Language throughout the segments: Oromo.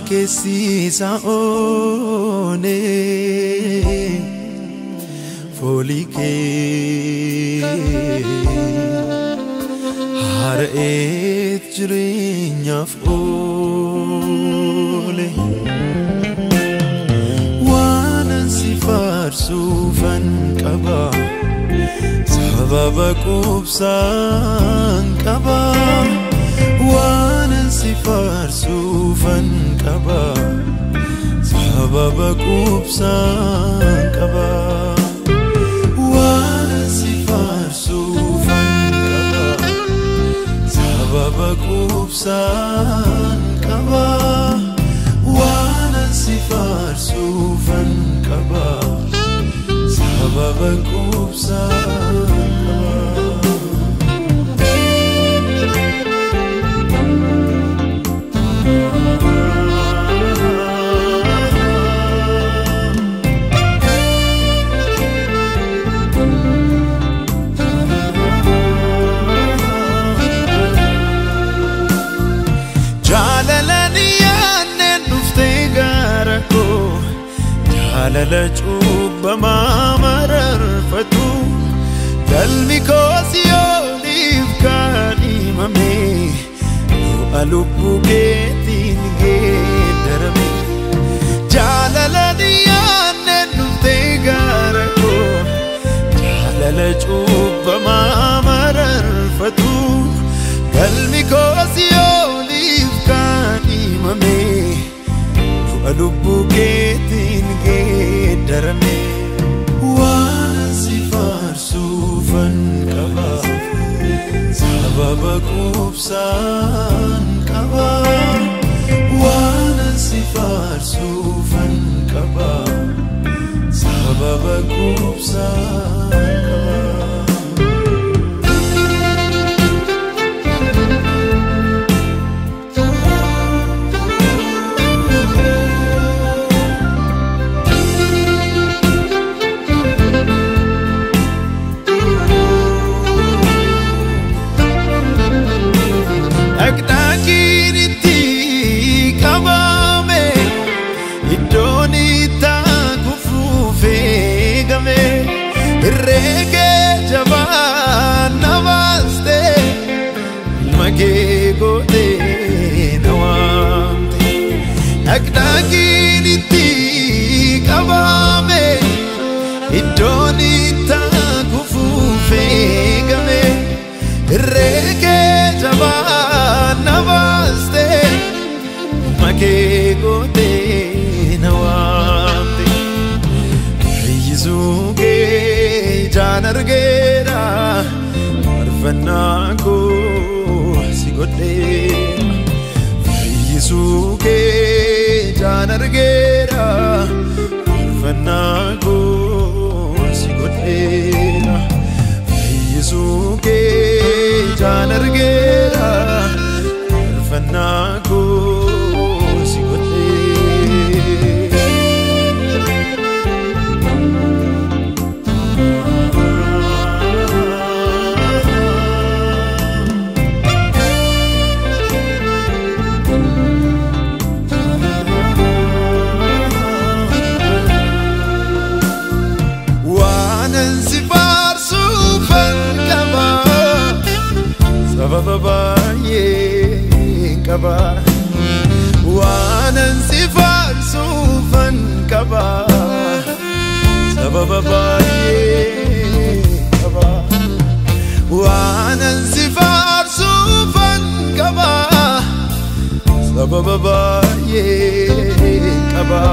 Keessi saone folike har'eet jireenyaaf oole waanan si faarsuufan qaba sababa qubsaan qaba waanan si faarsuufan qaba sababa qubsaan qaba waanan si faarsuufan qaba sababa qubsaan qaba waanan si faarsuufan qaba sababa qubsaan qaba. Jaalala cuubbamaa mararfatu galmi koosi oliif kan himame du'a lubbuu keetiin geeddarame jaalala dhiyaanneen dhuftee gara koo jaalala cuubbamaa mararfatu galmi koosi oliif kan himame lubbuu keetiin geeddarame waanan si faarsuufan qaba sababa qubsaan qaba waanan si faarsuufan qaba sababa qubsaan qaba. Reggae jaban namaste mage gode nawamte akdagiriti kabame idonita kufufe game reggae jaban namaste mage gode nawamte yizuge janargera marfanako sigodde yisuke janargera marfanako sigodde yisuke janargera marfanako sigodde. qaba waanan si faarsuufan qaba sababa baay'ee qaba waanan si faarsuufan qaba sababa baay'ee qaba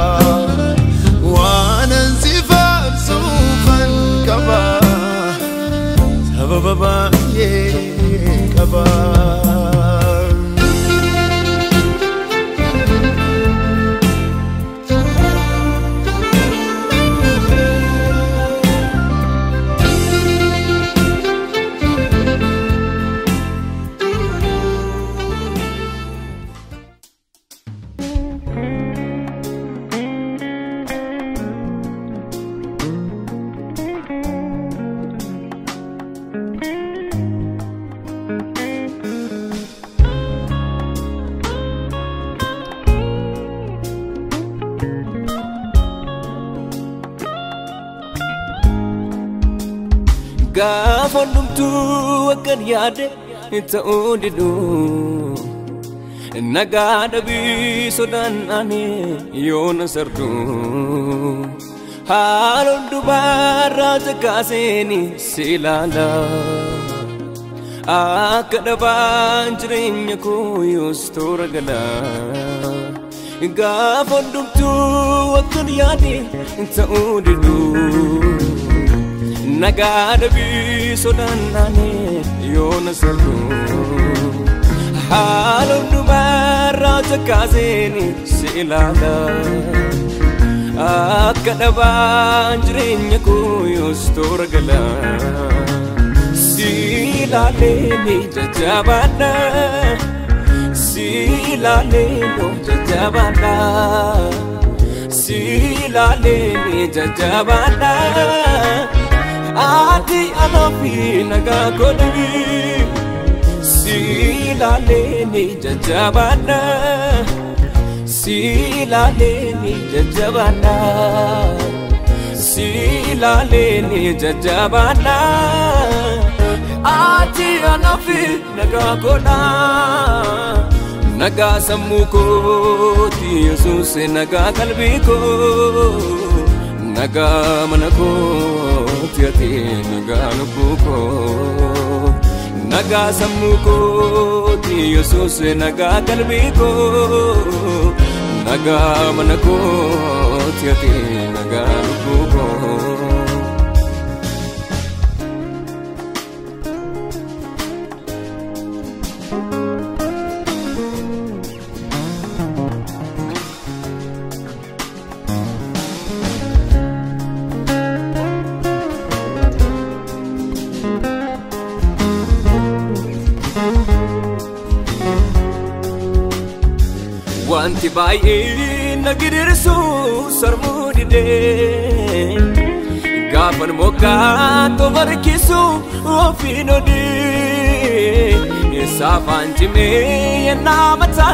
waanan si faarsuufan qaba sababa baay'ee qaba Gaafadhumtu akkan yaade ta'uu didu nagaa dhabii sodaan ani yoona sardu haalon dubaarraa takaaseeni si ilaala akka dhabaan jireenya koo yoos toora gala gaafadhumtu akkan yaade ta'uu didu Nagada biso danane yona sardu Halo numara takazeni silala Akka banjrinya ko yostor gala Silale ni jajabana Silale no jajabana Silale ni jajabana Ati anafi naga kodi Silale ni jajabana Silale ni jajabana Silale ni jajabana Ati anafi naga koda Naga samuko ti Yesus naga kalbi ko Naga manako tiati naga lubuko Naga samuko ti Yesus naga kalbiko Naga manako tiati naga lubuko Wanti baay'ee nagirsu sarmudide Gafan moka to barkisu ofinodi Safan time namata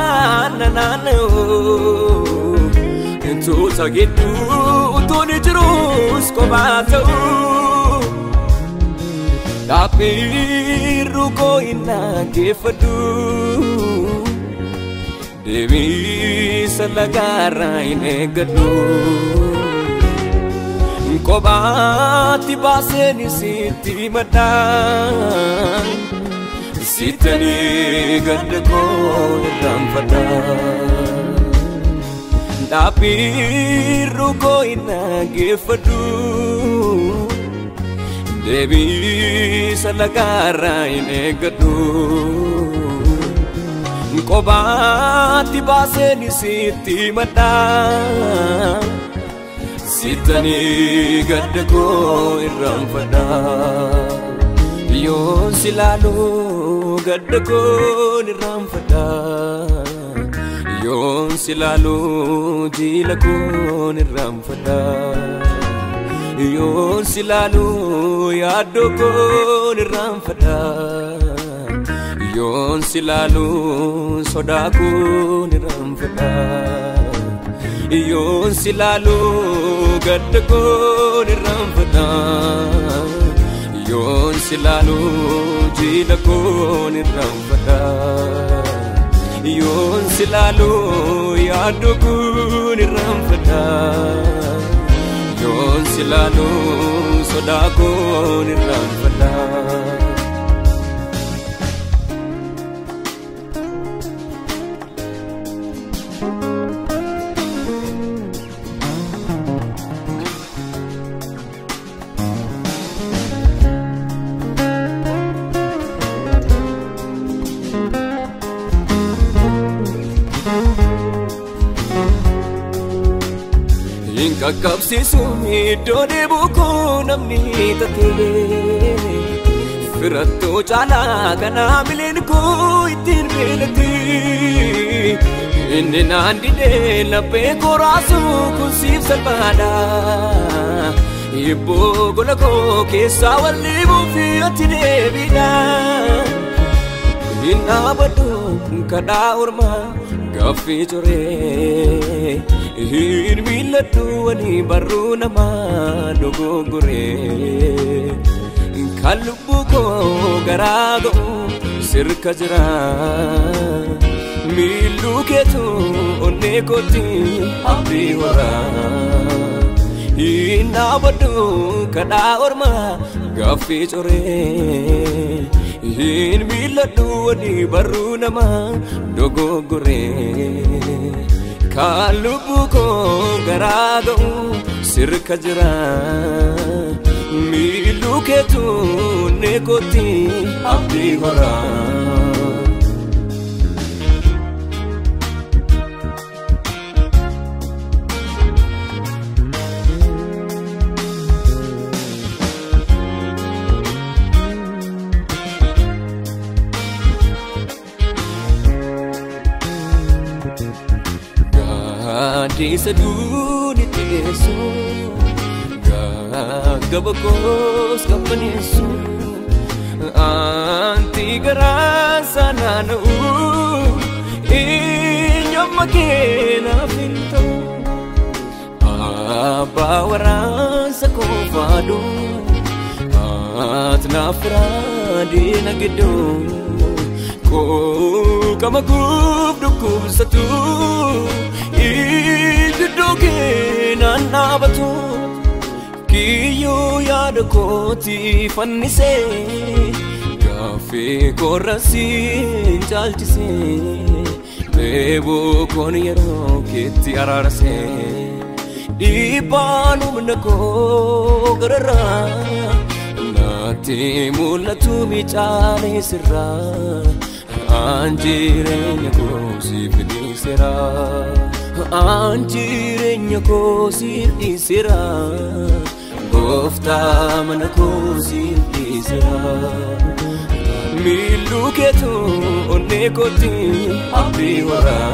nanano Tu sagidu utoni jirus kobato Tapi ruko ina kefadu Dewi salagara ine gadu Kobati baseni siti madan Sitani gadko rampada Tapi ruko ina gefadu Dewi salagara ine gadu Kobati baseni siti madan Sitani gadko rampada Yon silalu gadko rampada Yon silalu jilako rampada Yon silalu yadoko rampada Yon silalu sodaku rampada Yon silalu gadko rampada Yon silalu jilako rampada yoon silaaluu yaaddu kun irraanfadha yoon silaaluu sodaa kun irraanfadha Kakabsiisu iddoo deebuu koo namni tatee firattoo caalaa kanaa mileen koo ittiin beelatti inni naan didee laphee koo raasuu kun siif salphaadha hibboo gola koo keessaa walliibuu fi ati deebiidha hin dhaabadhu kadhaa ormaa gaaffii coree hin miilladhu wani barruu namaa dogoggoree kan lubbuu koo garaa ga'u sirka jira miilluu keetu onnee kootti abdii horaa hin dhaabadhu kadhaa ormaa gaaffii coree hin miilladhu wani barruu namaa dogoggoree kan lubbuu koo garaa ga'u sirka jira miilluu keetu onnee kootti abdii horaa Gadhiisa duuni teessu gaggaba koos qabbaneessu anti garaa sanaana'u eenyummaa kee naaf hin ta'u abbaa waraansa koo faadhu ati naaf raadiina gidduu koo kama guuf dhukkubsatu iddoo kee naan dhaabatu kiyyoo yaada kooti fannisee gaaffii koorra siin caalchisee beeboo koon yeroo keetti araarasee dhiibbaan humna koo gararraa naatti mul'atu miicaalee sirraa an jireenya koo siif dhiiseera an jireenya koo siif dhiiseera Gooftaa mana koo siif dhiiseera miilluu keetu onnee kootti abdii horaa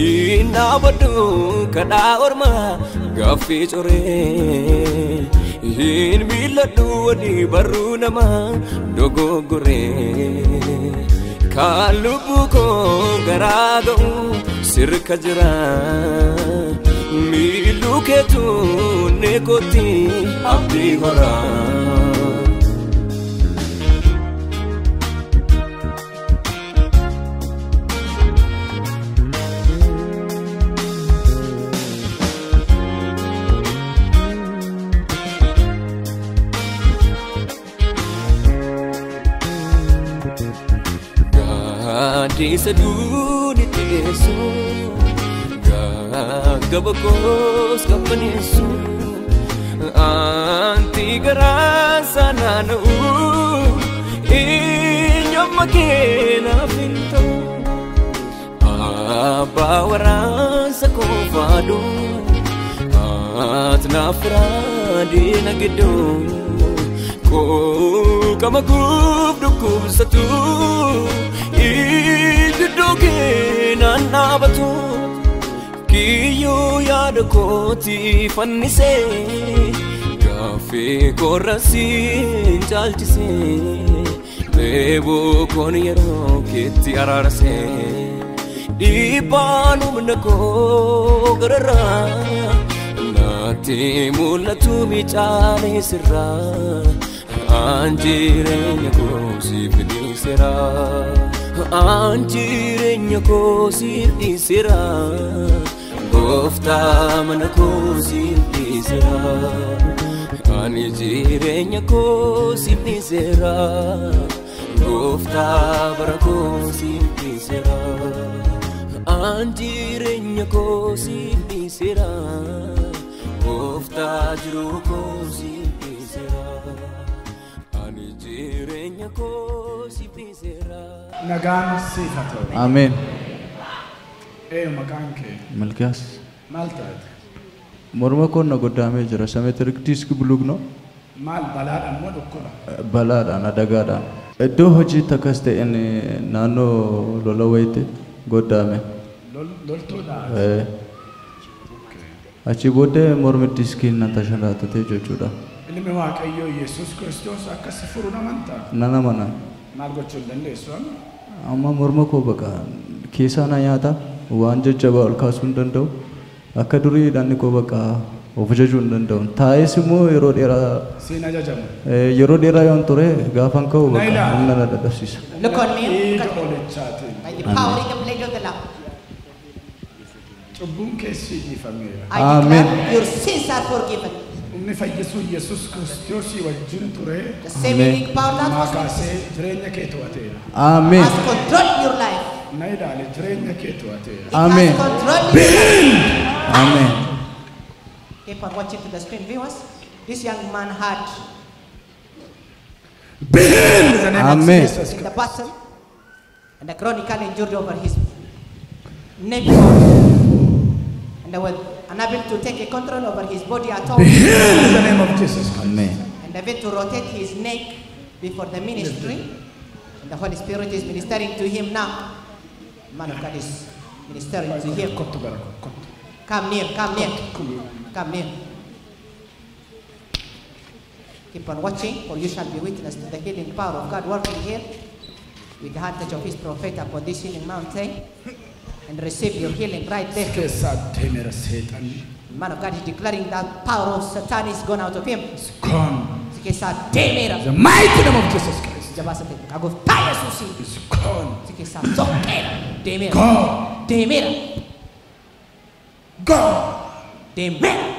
hin dhaabadhu kadhaa ormaa gaaffii coree hin miilladhu wani barruu namaa dogoggoree kan lubbuu koo garaa ga'u sirka jira miilluu keetu onnee kootti abdii horaa Gadhiisa duuni teessu gaggaba koos qabbaneessu anti garaa sanaana'u eenyummaa kee naaf hin ta'u abbaa waraansa koo faadhu ati naaf raadiina gidduu koo kama guuf dhukkubsatu iddoo kee naan dhaabatu kiyyoo yaada kooti fannisee gaaffii koorra siin caalchisee beeboo koon yeroo keetti araarasee dhiibbaan humna koo gararraa naatti mul'atu miicaalee sirraa an jireenya koo siif dhiiseera Jireenya koo siif dhiisera Gooftaa mana koo siif dhiisera Ani jireenya koo siif dhiisera Gooftaa bara koo siif dhiisera Ani jireenya koo siif dhiisera Gooftaa jiru koo siif dhiisera Ani jireenya koo siif dhiisera Nagaan siif haa ta'u. Ameen. Maqaan kee Milkiyaas. maal taate? Morma koo na goddaamee jira. Sameetirik diiskii buluugno. Maal balaadhaan moo dhukkuba? Balaadhaan adagaadhaan. Iddoo hojiitti akkas ta'een naannoo lola wayite goddaame. Loltuudhaan? Achi booddee mormi diiskiin na tasharaatatee jechuudha. Ilmi Waaqayyoo Yesuus Kiristoos akkasi furuu namantaa? Nana mana. Maal gochuu hin dandeessu? Amma morma koo baqa keessaa na nyaata waan jajjabaa ol kaasuu hin danda'u. Akka duriidhaan koo baqa of jajuu hin danda'u. Taa'es immoo yeroo dheeraa Siin ajajamu? yeroo dheeraa yoon ture gaafan ka'u baqa humna na dadhabsiisa. Look on me. Dhiiga olichaatiin. By the power in the blood of the Lamb. Cubbuun keessi dhiifameera. I Amen. declare your sins are forgiven. Humni fayyisuu Yesuus Kiristoosii wajjin ture. The same healing power that was Maakaasee jireenya kee to'ateera. Amen. has controlled your life. Na ilaali jireenya kee to'ateera. It Amen. has controlled your life. Amen. Keep on watching to the screen, viewers. This young man had In the name of Amen. Jesus in the Christ. battle and a chronic injury over his neck, and they were unable to take a control over his body at all, In the name of Jesus Christ. Amen. and even to rotate his neck before the ministry. And the Holy Spirit is ministering to him now. The man of God is ministering to him. Kottu gara kottu. Come near, come near, come near. Keep on watching, for you shall be witness to the healing power of God working here with the hand touch of his prophet upon this healing mountain, and receive your healing right there. Keessaa deemera seexanni. The man of God is declaring that power of Satan is gone out of him. It's gone. Sikesa demera. The mighty name of Jesus Christ. Jabasate. Agofta Yesusi. It's gone. Sikesa zokera. Demera. Go. Demera. Go. Demera.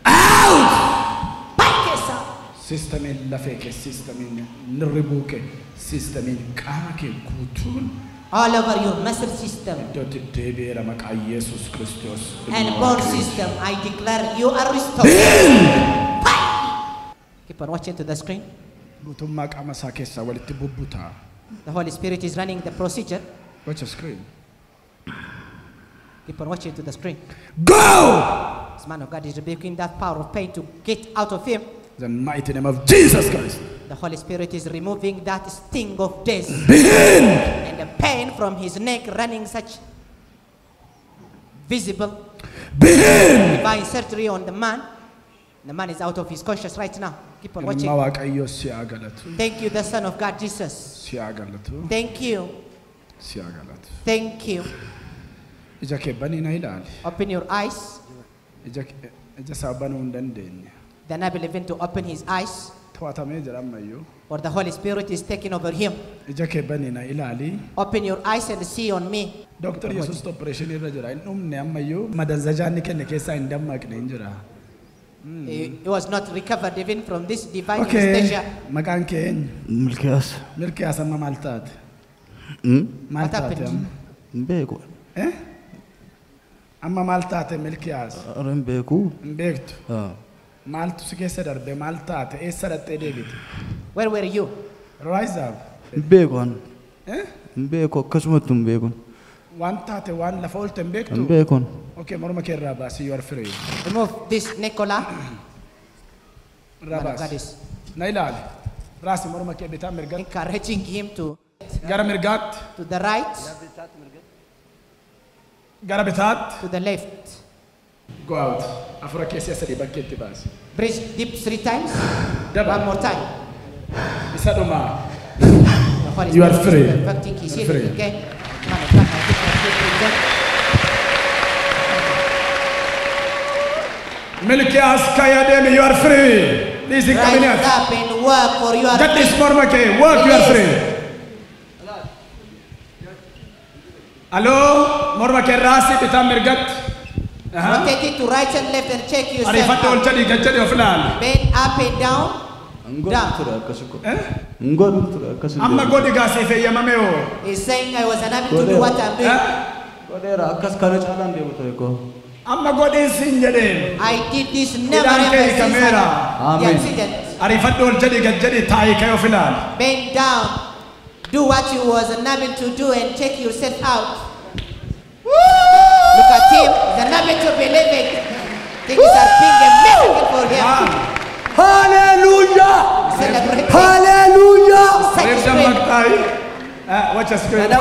Out. Pakesa. Systemiin lafee kee, systemiin nirribuu kee, systemiin qaama kee guutuun All over your muscle system iddootti deebi'eera maqaa Yesuus Kiristoos. and bone system, I declare you are restored. Keep on watching to the screen. Guutummaa qaama isaa keessaa walitti bubbutaa. The Holy Spirit is running the procedure. Watch the screen. Keep on watching to the screen. Go! This man of God is rebuking that power of pain to get out of him. The mighty name of Jesus Christ. The Holy Spirit is removing that sting of death Begin! and the pain from his neck running such visible Begin! divine surgery on the man. The man is out of his conscious right now. Keep on watching. Ilma Waaqayyoo si haa galatu. Thank you, the Son of God, Jesus. Si haa galatu. Thank you. Si haa galatu. Thank you. Ija kee banii na ilaali. Open your eyes. Ija isaa banuu hin dandeenye. Then I believe in to open his eyes, To'atamee jira ammayyuu. or the Holy Spirit is taking over him. Ija kee banii na ilaali. Open your eyes and see on me. Dr. Yesuus operation irra jira. Hin dhumne ammayyuu madanzajaan kenne keessaa hin dammaqne hin jira. He was not recovered even from this divine Okay. anesthesia. Maqaan kee eenyu? Milkiyaas. Milkiyaas amma maal taate? Hmm? Maal What taate happened? amma? Hin beeku. Amma maal taate Milkiyaas? Ara hin beeku. Hin beektu. Ah. Maaltu si keessa darbe? Maal taate? Eessa dhattee deebite? Where were you? Rise up. Hin beeku an. Eh? Hin beeku akkasumatti hin beeku. Waan taate waan lafa oolte hin Hin beektu? beeku. Okay, morma kee irraa baasi. You are free. Remove this neck collar. Irraa Man of God baasi. is Na ilaali. Raasi morma kee bitaa mirgatti. encouraging him to Gara mirgaatti. the right, Gara bitaatti. to the left. Go out. Afura keessaa sadii bakkeetti baasi. Breathe deep 3 times. Double. One more time. Isa dhumaa. The Holy You are Spirit free. is perfecting his You're healing, free. okay? Man of God, I give you a good Milkiyaas kaya deemi. You are free. Please result. come in Rise here. up and work for your Get this peace. morma kee. Work. You are free. Allo, morma kerrasi bitam mirgat. Rotate it to right and left and check yourself Arifat ol out. jadi gajjadi oflan. Bend up and down. Amma godi gasi fe yamameo. He's saying I was unable to do what I'm doing. Amma godi sinjade. I did this never ever since kamera. the accident. Arifat ol jadi gajjadi tae kayo oflan. Bend down. Do what you was unable to do and check yourself out. Look at him. He's unable to believe it. Things are being a miracle for him. Hallelujah! Celebrate. Hallelujah! Such Where's the strength. magtai? Watch us go. Look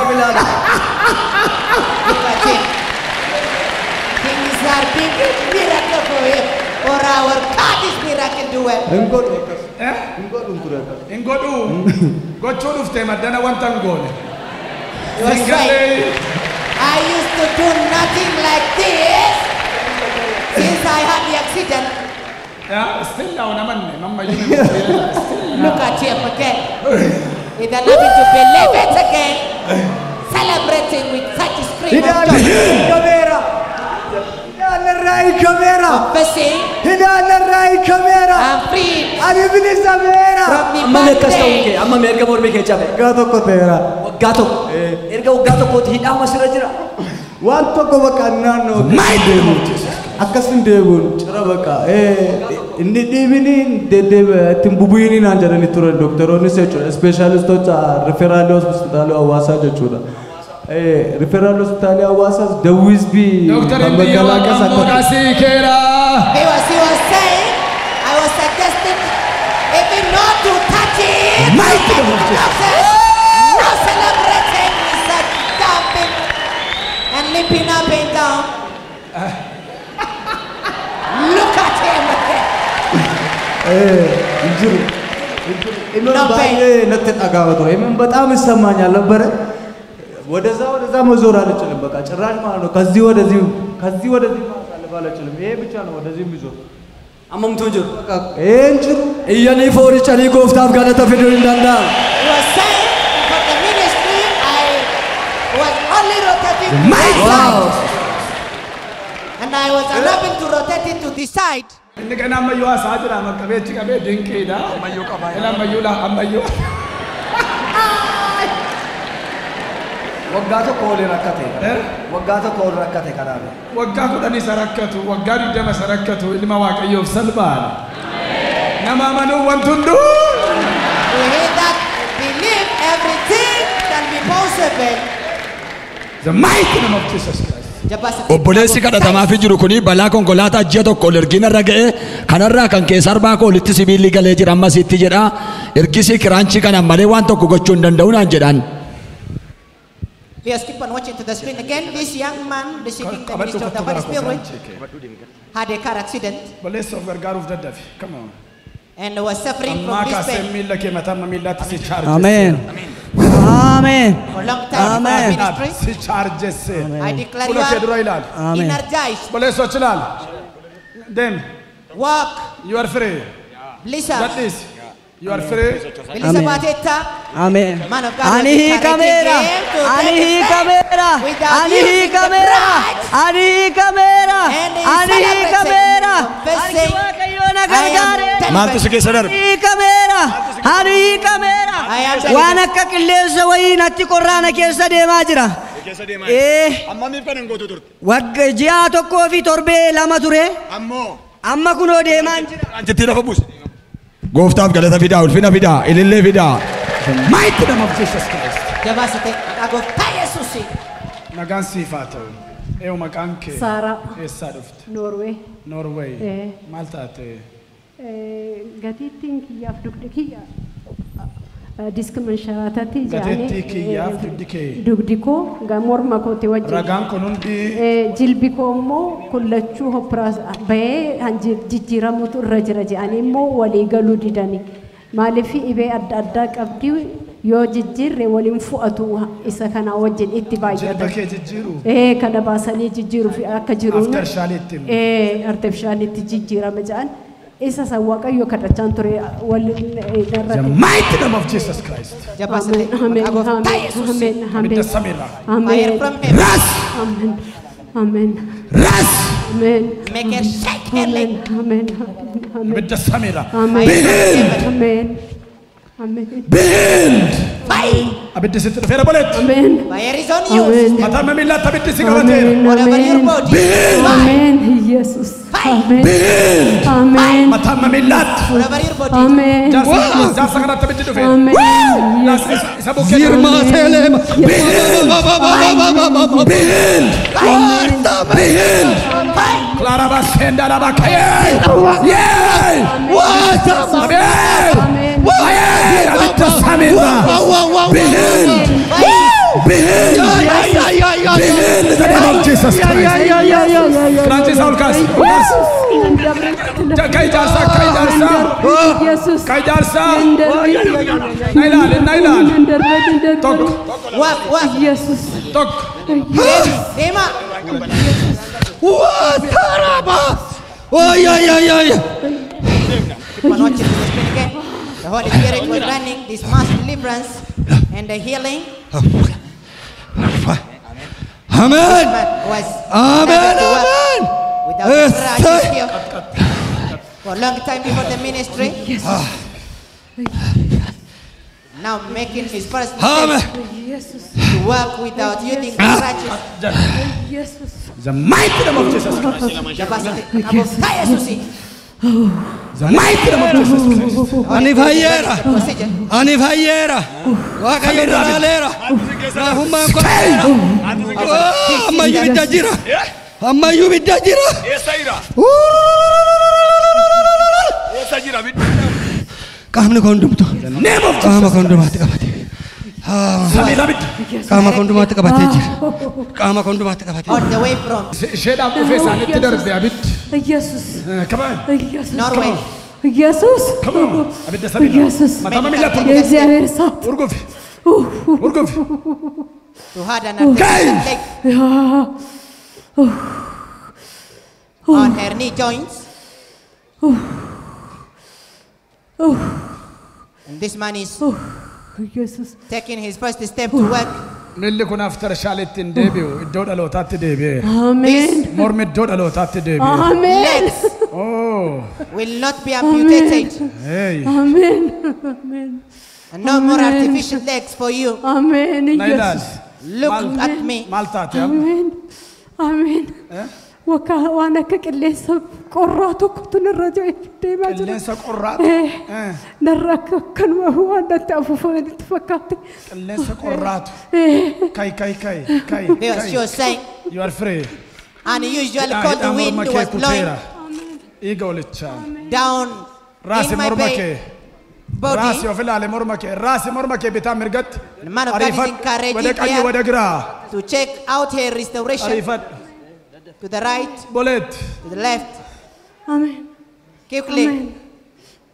at him. Things are being a miracle for him. For our God is miracle doer. Ingodu. Gochu dufte madana wantan gone. You are right. I used to do nothing like this since I had the accident. Still now naman mama Look at him again. He's unable to believe it again. Celebrating with such scream of joy. Confessing, I'm free from the bad day. Amma merga mormi kechabe. Gato. Erga gato ko hida masira jira. Wanto ko baka nano akasin deebun cara baka inni dibini de timbubuini nan jarani tura doctoroni secho specialist to referral hospital awasa jechuudha referral hospital awasa the wisby Dr. Eebbifamaa Gamboogasi Kera. He was saying, I was suggesting even not to touch it. Now celebrating is jumping and leaping up and down. Look at him again. Jiru baye natet agawato በጣም ይሰማኛል ነበር ወደዛ መዞር አልችልም በቃ ጭራሽ ማለት ነው ከዚህ ወደዚህ ማሳለፍ አልችልም ይሄ ብቻ ነው ወደዚህ የሚዞር Amamtu jiru. በቃ ጅሩ Iyani foorichani gooftaaf galata fiduu hin danda'amu. He was saying for the ministry I was only rotating to this side. And I was unable to rotate it to this side. Inni kana ammayyu asaajira makabeechi qabee dinqiidha. Ammayyu qaba. Ila ammayyu. Waggaa tokko ol rakkate. Waggaa tokko ol rakkate kanaaf. Waggaa kudhanii sarakkatu, waggaa 20 sarakkatu ilma Waaqayyoof salphaadha. Nama amanuu wanti hunduu. We hear that believe everything can be possible. The mighty name of Jesus Christ. Obboleessi kadhatamaa fi jiru kuni balaa konkolaataa ji'a tokko ol ergina irra ga'e kanarraa kan keessa arbaa koo olitti sibiilli galee jira ammas itti jedha ergisi kiraanchii kana malee waan tokko gochuu hin danda'u naan jedhaan. Let's keep on watching to the screen again. This young man receiving the ministry of the Holy Spirit had a car accident Obboleessi of gargaaruuf dadhabe. Come on. and was suffering Ammaa from this kaasee pain miila kee mataa miilaatti si chaarjesse. Amen. Amen. for a long time in our ministry. Si chaarjesse. I declare Fuula kee you dura are ilaali. energized. Obboleessi achi ilaali. Deemi. Walk, You are free. Lisa, Gadhiis. You are free. Elisa Bateta, Amen. man of God. Ani kamera. Ani kamera. Ani kamera. Ani kamera. Ani kamera. Maaltu si keessa darbe? Ani kamera. Ani kamera. Waan akka qilleensa wayii natti qorraana keessa deemaa jira. Ammamiif kan hin gootu turte? Waggaa ji'a tokkoo fi torbee lama ture. Amma kunoo deemaa jira. Anjittii lafa buuse. Gooftaaf galata fidaa, ulfina fidaa, ilillee fidaa. Mighty name of Jesus Christ. Jabasate, Gooftaa Yesuusi. Nagaan siif haa ta'u. Eewu maqaan kee. Saaraa. Eessaa dhufte? Norway. Norway. Maal taate? Gatiittiin kiyyaaf dugdi kiyya diska mansharaatatti Gateettii kiyyaaf dugdi kee. dugdi koo morma kooti wajjin Ragaan kun hundi jilbi koo immoo kullachuu hoppiraas bahee jijjiiramutu irra jira jedhanii immoo walii galuu didani maaliif dhibee adda addaa qabdi yoo jijjiirre waliin fu'atu isa kana wajjin itti baay'ata. jilba kee jijjiiru. Kana baasanii jijjiiruuf akka jiruun Artifishaaliitti. artifishaaliitti jijjiirama jedhan. isa sa waaqayyo kadhachaan ture wal The mighty name of Jesus Christ. Jabasate. Amen. Amen. Amen. Amen. From heaven. Ras. Amen. Amen. Ras. Make Amen. her shake her leg. Amen. Amen. With the Samira. Amen. Build. Amen. Amen. Build. Fire. Abidda sitti dhufeera boleet. Amen. Fire is on you. Amen. Mataan mamiillaatti abiddi si qabateera. Whatever your body. Build. Amen. Jesus. Amen. Build. Amen. Mataan mamiillaatti. Whatever your body. Amen. Jaarsa kanatti abiddi dhufeera. Amen. Isa bukkee Zirma Selema. Build. Build. Clara Basenda la Bakaye. Yay! What? Amen. Amen. Abidda Samira. Build. Build. Build in the name of Jesus Christ. Francis Aulkas. Kai Jalsa. Jesus. Kai Jalsa. Nailan. Tok. What? Jesus. Tok. Dema. What? Taraba. Oh, yeah. Keep on watching the screen again. The Holy Spirit was running this mass deliverance and the healing. Amen. Was Amen. able to work Amen. without the crutches here for a long time before the ministry. Now making his first Amen. step Jesus. to work without using the crutches. Jesus. The mighty name of Jesus Christ. Jabasate. Kaya susi. The mighty name of Jesus Christ. Ani fayyera. Procedure. Ani fayyera. Waaqayyo dalaaleera. Rahummaan koo. Ammayyuu bidda jira. Ammayyuu bidda jira. Qaamni koo hundumtu. Name of Qaama koo hundumaatti qabate. Samira bidda. Qaama koo hundumaatti qabatee jira. Qaama koo hundumaatti qabatee All the way from Isheedhaaf dhufee isaanitti darbe abiddi. Jesus. Come on. Jesus. Norway. Jesus. Come on. Abidda Samira. Jesus. Mataa mamiillaatti የእግዚአብሔር እሳት urgufi. Urgufi. To had an artificial leg on her knee joints. And this man is ኢየሱስ taking his first step to work. Milli kun aftara shaalitti hin deebi'u. Iddoo dhalootaatti deebi'e. አሜን Mormi iddoo dhalootaatti deebi'e. አሜን Legs Oh. will not be amputated. Hey. አሜን አሜን And no more artificial legs for you. አሜን Nailan. ኢየሱስ Look at me. Maal taate amma? አሜን አሜን ወካ ዋና ከቅሌሰ ቆራቱ ኩቱን ረጃ ይደማ ጅራ Qilleensa qorraatu. ነራከ ከንወ ዋና ታፉፈ ተፈካተ Qilleensa qorraatu. Kai. Yes, she was saying, You are free. and usually called the wind was blowing Iga olichaan. down Raasi in my morma kee. body. Raasi of ilaale morma kee. Raasi morma kee bitaa mirgatti. The man of God is encouraging Wada qayyi here wada giraa. to check out her restoration Ariifadhu. to the right, Boleet. to the left, አሜን quickly. አሜን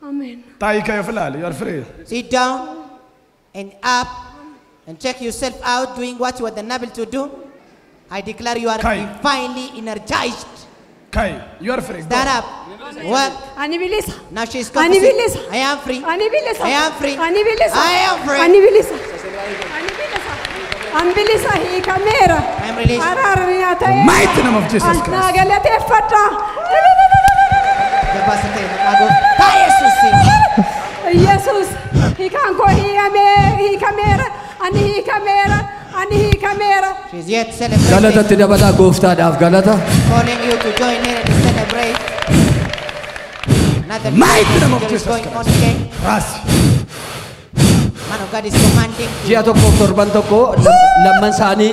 አሜን Taa'ii kee of ilaale. You are free. Sit down and up and check yourself out doing what you are unable to do. I declare you are Kai. divinely energized. Kai. You are free. Stand up. Work. አኒ ቢሊሳ Now she's Ani confessing. bilis. I am free. አኒ ቢሊሳ I am free. አኒ ቢሊሳ I am free. አኒ ቢሊሳ አኒ ቢሊሳ አንቢሊሳ ሂካሜራ I am released. አራርኛ ታዬ Mighty name of Jesus Christ. ናገለቴ ፈታ Jabasate. Fire, Susi. ኢየሱስ ሂካንኮ ሂካሜራ አኒ ሂካሜራ She's yet celebrating. Galatatti dabalaa gooftaadhaaf galata. Calling you to join her and celebrate. Another Mighty name of procedure is Jesus going on Christ. again. Raasi. Man of God is commanding. Ji'a tokkoof torban tokko lamman isaanii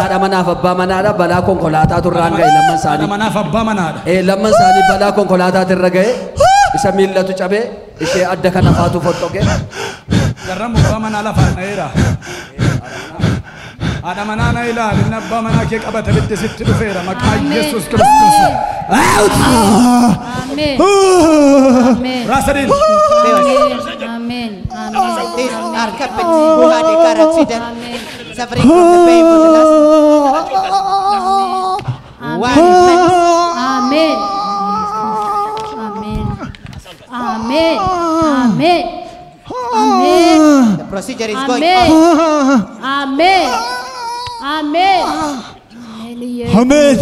haadha manaaf abbaa manaadha balaa konkolaataa turraan ga'e lamman Haadha isaanii. manaaf abbaa manaadha. Lamman isaanii balaa konkolaataa irra ga'e isa miillatu cabee ishee adda kana faatu fottoqe. Garramu abbaa manaa lafaan dha'eera. Haadha manaa na ilaali. Inni abbaa manaa kee qabate biddi sitti dhufeera. Maqaa Yesuus Kiristoos. Amen. Amen. Raasadin. Amen. These are couples who had a car accident, suffering from the pain for the last 1 month. Amen. Amen. procedure is going Amen. on. Amen. Amen. Amen. Amen.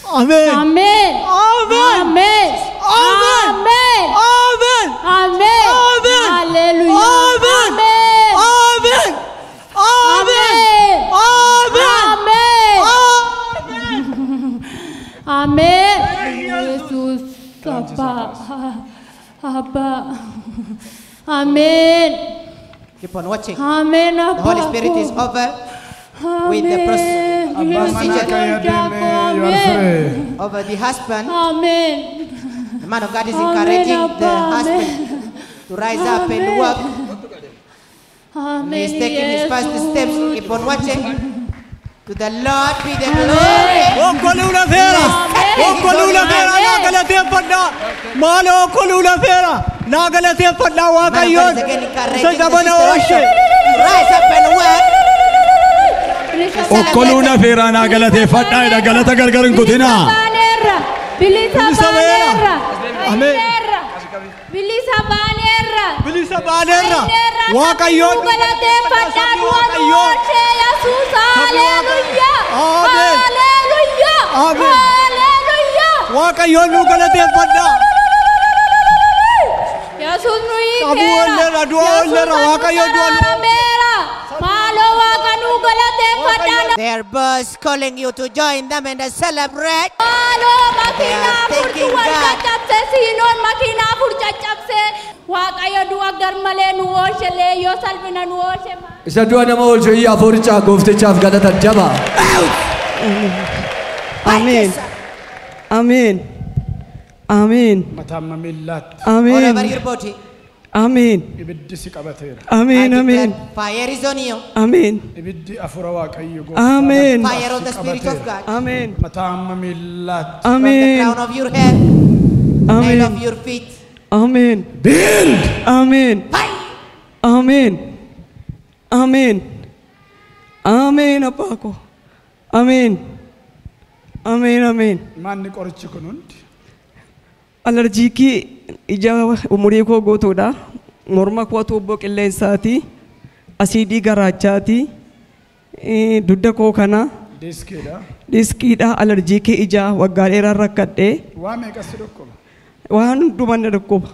Amen. Amen. Amen. Amen. Amen. Amen. Amen. Hallelujah. Amen. Amen. Amen. Amen. Amen. Jesus. Abba. Abba. Amen. Keep on watching. Amen. The Holy Spirit is over with the procedure over the husband. Amen. The man of God is encouraging the husband to rise up and walk. He's taking his first steps. Keep on watching. To the Lord be the glory. Okolula vera. Okolula vera na galate padda. Malo okolula vera. Na galate padda wa kayon. Sa zamana oshe. Rise up and walk. Okoluna vera na galate padda ida galata gargarin kutina. Bilisa banera. Amen. Bilisa banera. Bilisa banera. Wa kayon. Galate padda wa Jesus. Hallelujah. Amen. Hallelujah. Amen. Hallelujah. Wa kayon nu galate padda. Jesus nu Abu olera dua olera wa kayon dua. Malo wa kanu galate padda. Their boss calling you to join them and celebrate. Malo makina thanking furtu wal God. chachapse sinon makina furtu chachapse wa kayo duwa garmale nu oshe le yo salvina nu oshe. Isa dua nama olcho iya foricha Gooftichaaf galata jaba. Amen. Amen. Amen. All over Amen. your body. Amen. Amen. Amen. Fire is on you. Amen. Amen. Fire of the Spirit of God. Amen. From the Amen. crown of your head, nail of Amen. your feet. Amen. Build. Amen. Amen. Amen. Amen. Apako. Amen. Amen. Amen. Manni qorichi kun hundi Allergii ija umurii koo gootuudha. Morma koo tuubboo qilleensaati. Asiidii garaachaati. Dudda koo kana. diskiidha. Diskiidha. Allergii ija waggaa dheeraa rakkadhee. Waa meeqatti dhukkuba? Waan hundumanne dhukkuba.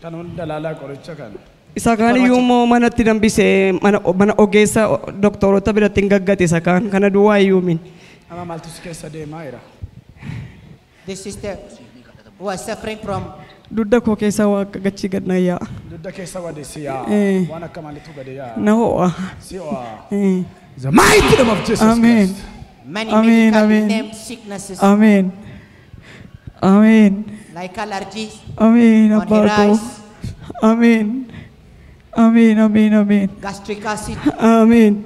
Kan hunda laalaa qoricha kana. Isa kaan iyyuu immoo manatti dambisee mana ogeessa doktorota biratti hin gaggate isa kaan kana duwwaa iyyuu min. Ama maaltu si keessa deemaa jira? This sister who was suffering from Dudda koo keessa waa gachi gad na yaa'a. Dudda keessa wadeessi yaa. Waan akka maalitu gade yaa. Na ho'a. Si ho'a. The mighty name of Jesus Amen. Christ. many Amen, medical amen. named sicknesses Amen. Amen. like allergies Amen. on her Abba eyes, ko. Amen. Amen. Amen. Amen. gastric acid, Amen.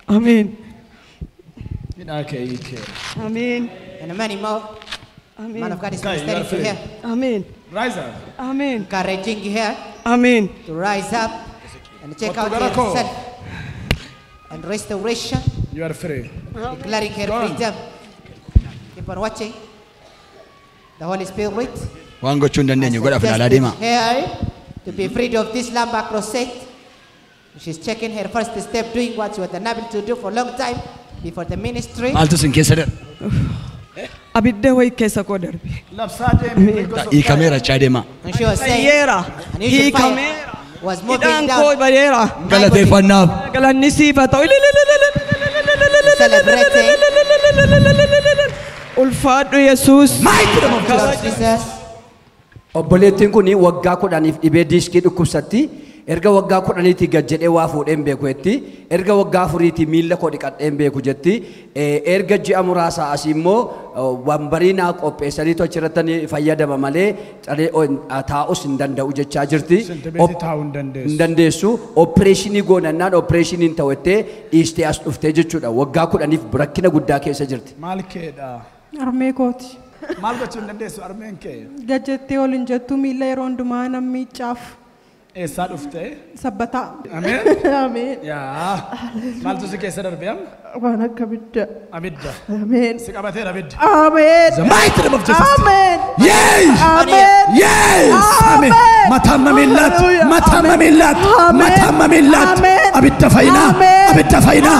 Amen. Amen. and many more. Man of God is ministering to her, Amen. Rise up. Amen. encouraging her Amen. to rise up and check out Otogarako. herself and restoration, You are free. declaring her Go on. freedom. Keep on watching. The Holy Spirit Waan gochuu hin dandeenyu godha filaalaa suggested deema. her to be freed of this lumbar crusade. She's checking her first step, doing what she was unable to do for a long time before the ministry. Maaltu sin keessa dar? Abidda wayi keessa koo darbe. Labsaa deemee gosa. Hiikameera chaa deema. And she was saying, Fayyeera. unusual fire Hiikameera. was moving Hidhaan koo down. badeera. Galateeffannaaf. Galanni siif haa ta'u. Ulfaadhu Yesuus. Jesus. Obboleettiin kun waggaa 10 dhibee diiskii dhukkubsatti. Erga waggaa 10 gad jedhee waa fuudheen beeku jetti. Erga waggaa 4 miilla koo dhiqadheen beeku jetti. Erga ji'a muraasa asii immoo wambarii naa qopheessanii tochirratti fayyadama malee taa'us hin danda'u jechaa jirti. Hin dandeessu. Opereeshinii goonannaan opereeshiniin ta'uttee dhiistee as dhuftee jechuudha. Waggaa 10 rakkina guddaa keessa jirti. Maal keedha? Armee kooti. Maal gochuu hin dandeessu armeen kee? Gajjettee ol hin jettu miila yeroo hundumaa namni caaf. Eessaa dhufte? Sabbataa. Ameen. Ameen. Yaa. Maaltu si keessa darbe am? Waan akka abidda. Abidda. Ameen. Si qabateera abidda. Ameen. The mighty name of Jesus. Ameen. Yes. Ameen. Yes. Amen. Matamamillat. Matamamillat. Matamamillat. Abidda faina. Abidda faina.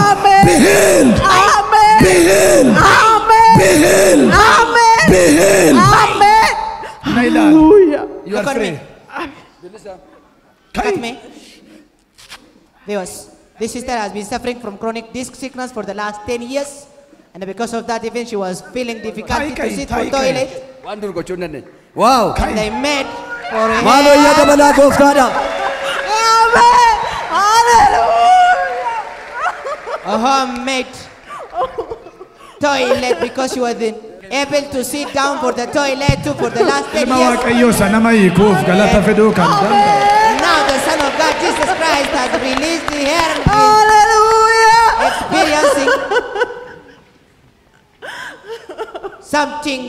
Be healed. Amen. Be healed. Amen. Be healed. Amen. Be healed. Amen. Hallelujah. You are Look at free. me. Look at me. Viewers, this sister has been suffering from chronic disc sickness for the last 10 years. And because of that, even she was feeling difficulty to sit for toilet. Wow. And they made for her. Malo yada bala Gooftaa. Amen. Hallelujah. A homemade toilet because she wasn't able to sit down for the toilet too for the last 10 Ilma years. Waaqayyoo sana maayikuuf galata feduu kan danda'u. Now the Son of God, Jesus Christ, has released the hair and is Hallelujah. experiencing something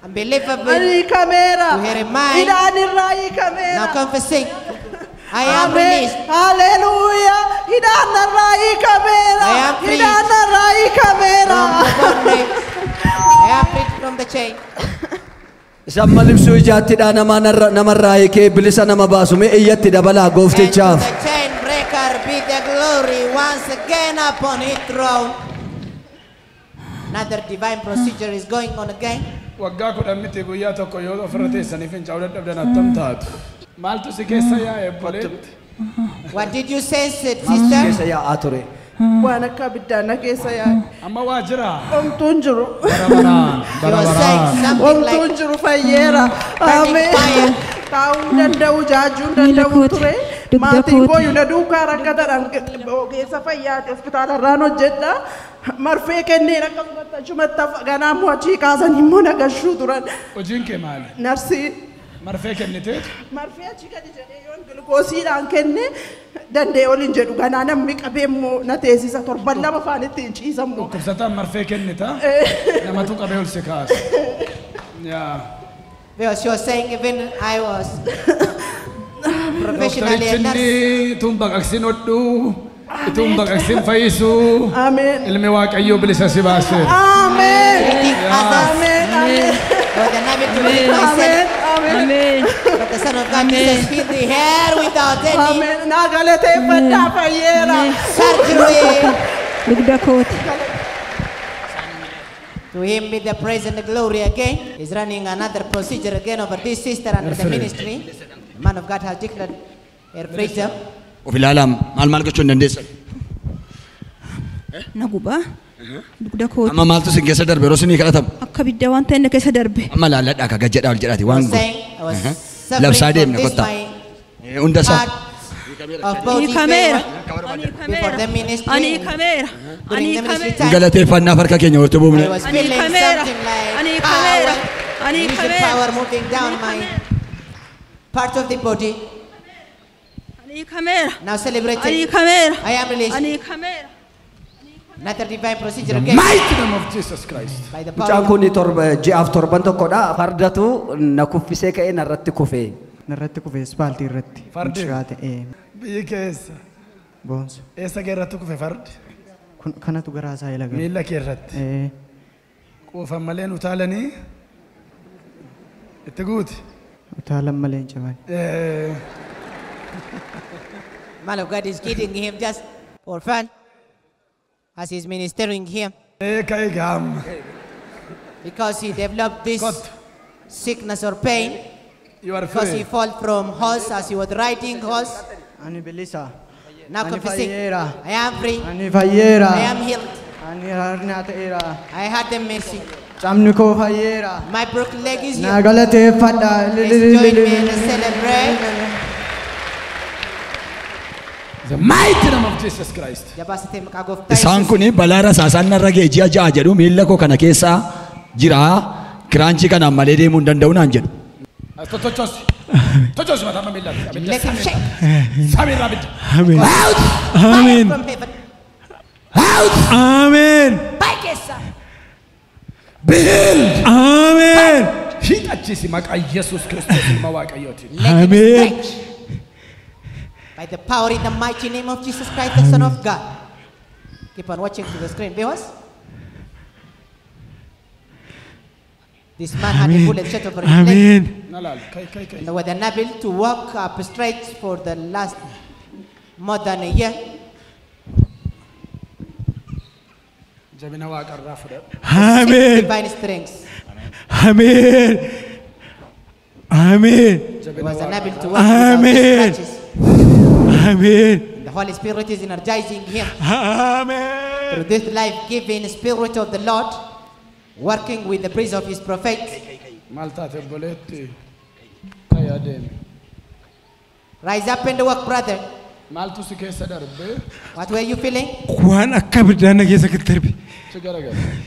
unbelievable Ani kamera. to her mind. Idaan irraa kamera. Now confessing, I am released. Hallelujah. Idaan irraa kamera. I am free. Idaan irraa kamera. From the bondage. I am freed from the chain. Sammalibsuu ijaattiidha namarraa hiikee bilisa nama baasu mee iyyatti dabalaa And to Gooftichaaf. the chain breaker be the glory once again upon his throne. Another divine procedure is going on again. Waggaa kudhan miti guyyaa tokko yoo ofirra teessanii fincaa'uu dadhabdan attam taatu. Maaltu si keessa yaa'e obboleetti? What did you sense, Keessa sister? yaa'aa ture. Waan akka abiddaa na keessa yaa'e. Amma waa jira. Omtuun jiru. Barabaraan. You were saying something Omtuun like jiru fayyeera. burning fire. Taa'uu danda'u jaajuu danda'u ture. Maatiin koo yuuna duukaa rakkataadhaan ogeessa fayyaati hospitaalarraan hojjedha. Marfee kenneen akkasumatti achumatti ganaa mo'achii kaasan immoo nagashuu turan. Hojiin kee maali? Narsii. Marfee kenniteetu? Marfee achi gadi jedhee yoon gulukoosiidhaan kenne danda'e oliin jedhu ganaa namni qabee immoo na teessisa torban lama afaan ittiin ciisamu. Dhukkubsataan marfee kennita? Namatu qabee ol si kaasa. Yaa. Because she was saying even I was professionally a nurse. Doktarichi tun baqaqsin hodhuu. Itun baqaqsin fayyisuu. Amen. Ilmi Waaqayyoo bilisa si baase. Amen. Treating others. Amen. Amen. But the name to lead myself. Amen. But the Son of God Jesus filled the hair without any Amen. Naagalateeffadhaa fayyeera. surgery. Dugda kooti. To him be the praise and the glory again. He's running another procedure again over this sister under the ministry. The man of God has declared her freedom. Of ilaalaa maal gochuu hin dandeessan? Na gubaa. Dugda kooti. Amma maaltu sin keessa darbe yeroo sinii kadhatamu? Akka abidda waan ta'e na keessa darbe. Amma laalladhaa akka gajjadhaa ol jedhaati I waan was saying I was suffering labsaa from deemne this kottaa. my Hunda isaa. part of body Kameera. before the ministry. Ani kameera. During the ministry time. Galateeffannaa harka keenya walitti buufne. I was feeling something like power, unusual power moving down my part of the body. Ani kameera. Now celebrating. Ani kameera. I am released. Ani kameera. Another divine procedure again. Mighty name of Jesus Christ. By the Mucaan power kun ji'aaf torban tokkodha. Fardatu na kuffisee ka'ee narratti kufee. Narratti kufee ispaaltii irratti. Fardi. Muciraate Biyyi keessa. boonsa. Eessa kee irratti kufe fardi? Kanatu garaa isaa ilaga. Miilla kee irratti. Quufan malee utaalanii itti guuti. Utaalan malee hin caban. man of God is kidding him just for fun as he's ministering here. Because he developed this sickness or pain. You are because free. he fell from horse as he was riding horse. Ani bilisa. Now Ani confessing, fayyera. I am free. Ani fayyera. I am healed. Ani harna ta'eera. I had the mercy. Camni koo fayyera. My broken leg is Na healed. galateeffadha. Let's join me and celebrate. The mighty name of Jesus Christ. Isaan kuni balaara saasaan narra ga'e ji'a ja'a jedhu miilla koo kana keessa jira kiraanchii kanaan malee deemuu hin danda'u naan jedhu. Tochos matama miillatti. Let him shake. Samira abidda. Amen. Amen. From heaven. Amen. Behold. Amen. Hidhachisi maqaa Yesuus Kiristoos ilma Waaqayyooti. Amen. By the power in the mighty name of Jesus Christ, the Son of God. Keep on watching to the screen, viewers. This man had a bullet shot over his leg. And with unable to walk up straight for the last more than a year. Amen. Divine strength. Amen. Amen. He was unable to walk without crutches. Amen. The Holy Spirit is energizing him. Amen. Through this life-giving Spirit of the Lord, working with the praise of His prophet. Rise up and work, brother. What were you feeling? You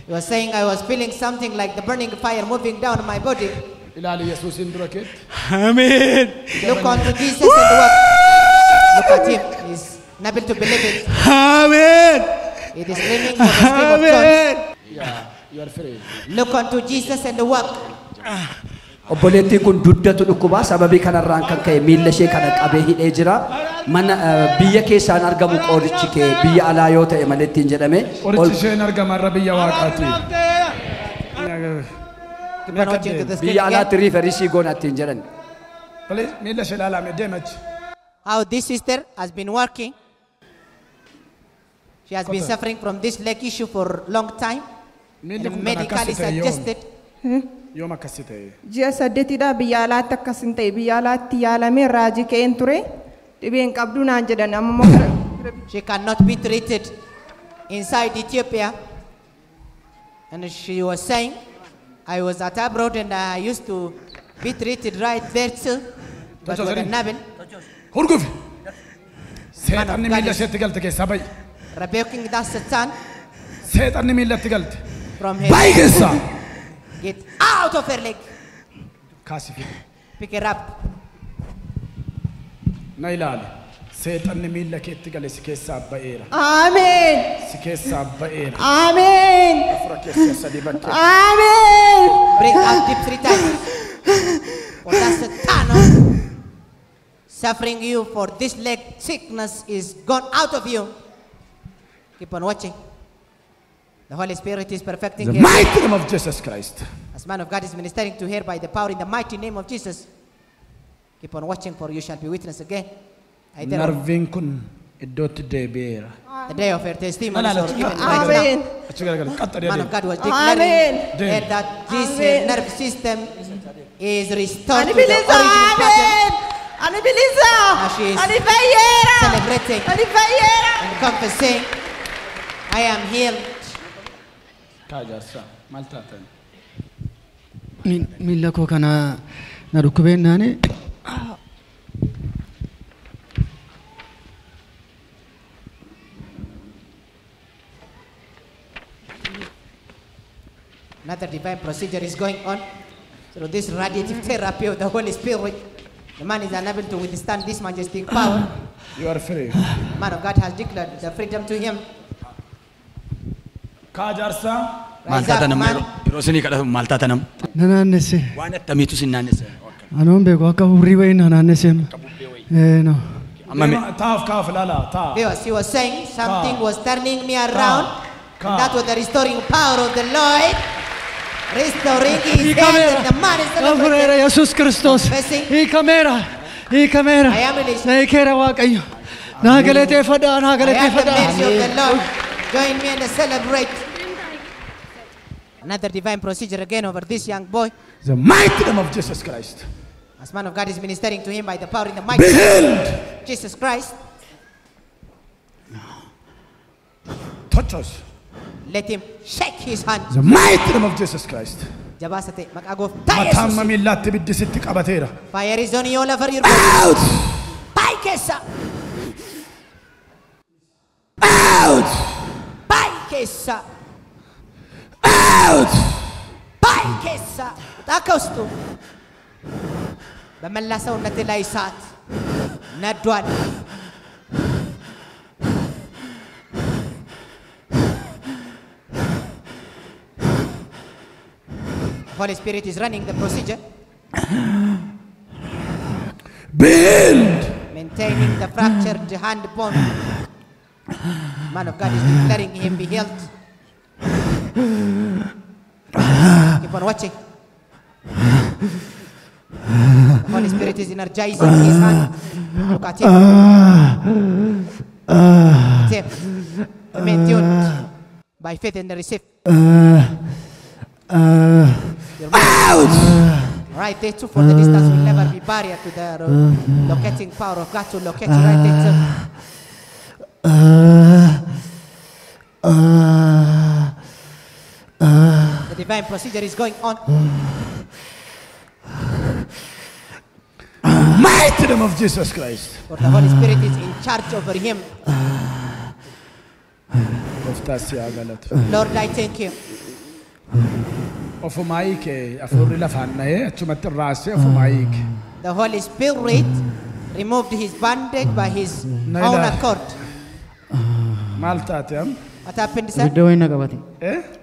were saying I was feeling something like the burning fire moving down my body. Amen. Look unto Jesus and work. Look at him. He's unable to believe it. Amen. It is screaming for the scream of joy. Yeah, you are free. Look unto Jesus and work. Obboleettiin kun duddatu dhukkubaa sababii kanarraan kan ka'e miilla ishee kana qabee hidhee jira. Mana biyya keessaan argamu qorichi kee biyya alaa yoo ta'e malee ittiin jedhame. Qorichi isheen argamarra biyya waaqaati. Biyya alaatti riiferisii goona ittiin jedhan. Miilla ishee ilaalame deemachi. How this sister has been working. She has been suffering from this leg issue for a long time. And medically suggested. Yoom akkasi ta'e? Ji'a 8dha biyya alaatti akkasin ta'e biyya alaatti yaalamee raajii ka'een ture dhibeen qabdu naan jedhan amma she cannot be treated inside Ethiopia, and she was saying I was at abroad and I used to be treated right there too, but with a navel. Hurgufi. Seexanni miilla isheetti galte keessaa ba'i. Rebuking that Satan. Seexanni miillatti galte. From her. Ba'i keessaa. Get out of her leg. Kaasifi. Pick her up. Na ilaali. Seexanni miilla keetti gale si keessaa ba'eera. Amen. Si keessaa ba'eera. Amen. Afura keessaa sadii bakkee. Amen. Bring out deep 3 times. For that Satan suffering you for this leg sickness is gone out of you. Keep on watching. The Holy Spirit is perfecting the mighty name of Jesus Christ. As man of God is ministering to her by the power in the mighty name of Jesus. Keep on watching, for you shall be witness again. Narviin kun iddootti deebi'eera. The day of her testimony is given right Amen. now. Man of God was declaring that this nerve system is restored to the original pattern. Now she is celebrating and confessing, I am healed. Miilla koo kana na dhukkubeen naani. Another divine procedure is going on through this radiative therapy of the Holy Spirit. The man is unable to withstand this majestic power. You are free. The man of God has declared the freedom to him. Kajarsa. Maltata nam yerosini kada maltata nam. Nanannese. Waan attamiitu sinnannese. Anoon beeku akka hurrii wayi nanannese. No. Taaf lala taaf. Because he was saying something was turning me around. And that was the restoring power of the Lord. Restoring his health, and the man is celebrating. Jesus Christos. Kamera. I am released. Na ikera waaqayyo. Na galate fada, na galate fada. I have the mercy of the Lord. Join me and celebrate. Another divine procedure again over this young boy. The mighty name of Jesus Christ. As man of God is ministering to him by the power in the mighty name of Jesus Christ. Touch us. Let him shake his hand. The mighty name of Jesus Christ. Jabasate makagof. Matamma millatti biddisitti qabateera. Fire is on you all over your body. Out! Paikesa! Out! Paikesa! Out! Paikesa! Takostu. በመላ ሰውነቴ ላይ እሳት ነዷል። Holy Spirit is running the procedure. Build! maintaining the fractured hand bone. Man of God is declaring him be healed. Keep on watching. The Holy Spirit is energizing his hand. Look at him. Look at him. Remain tuned by faith and receive. Right there too, for the distance will never be barrier to the locating power of God to locate you right there too. The divine procedure is going on. Mighty name of Jesus Christ. For the Holy Spirit is in charge over him. Lord, I thank you. The Holy Spirit removed his bandage by his own accord. What happened, sir? Ibidda wayna qabate.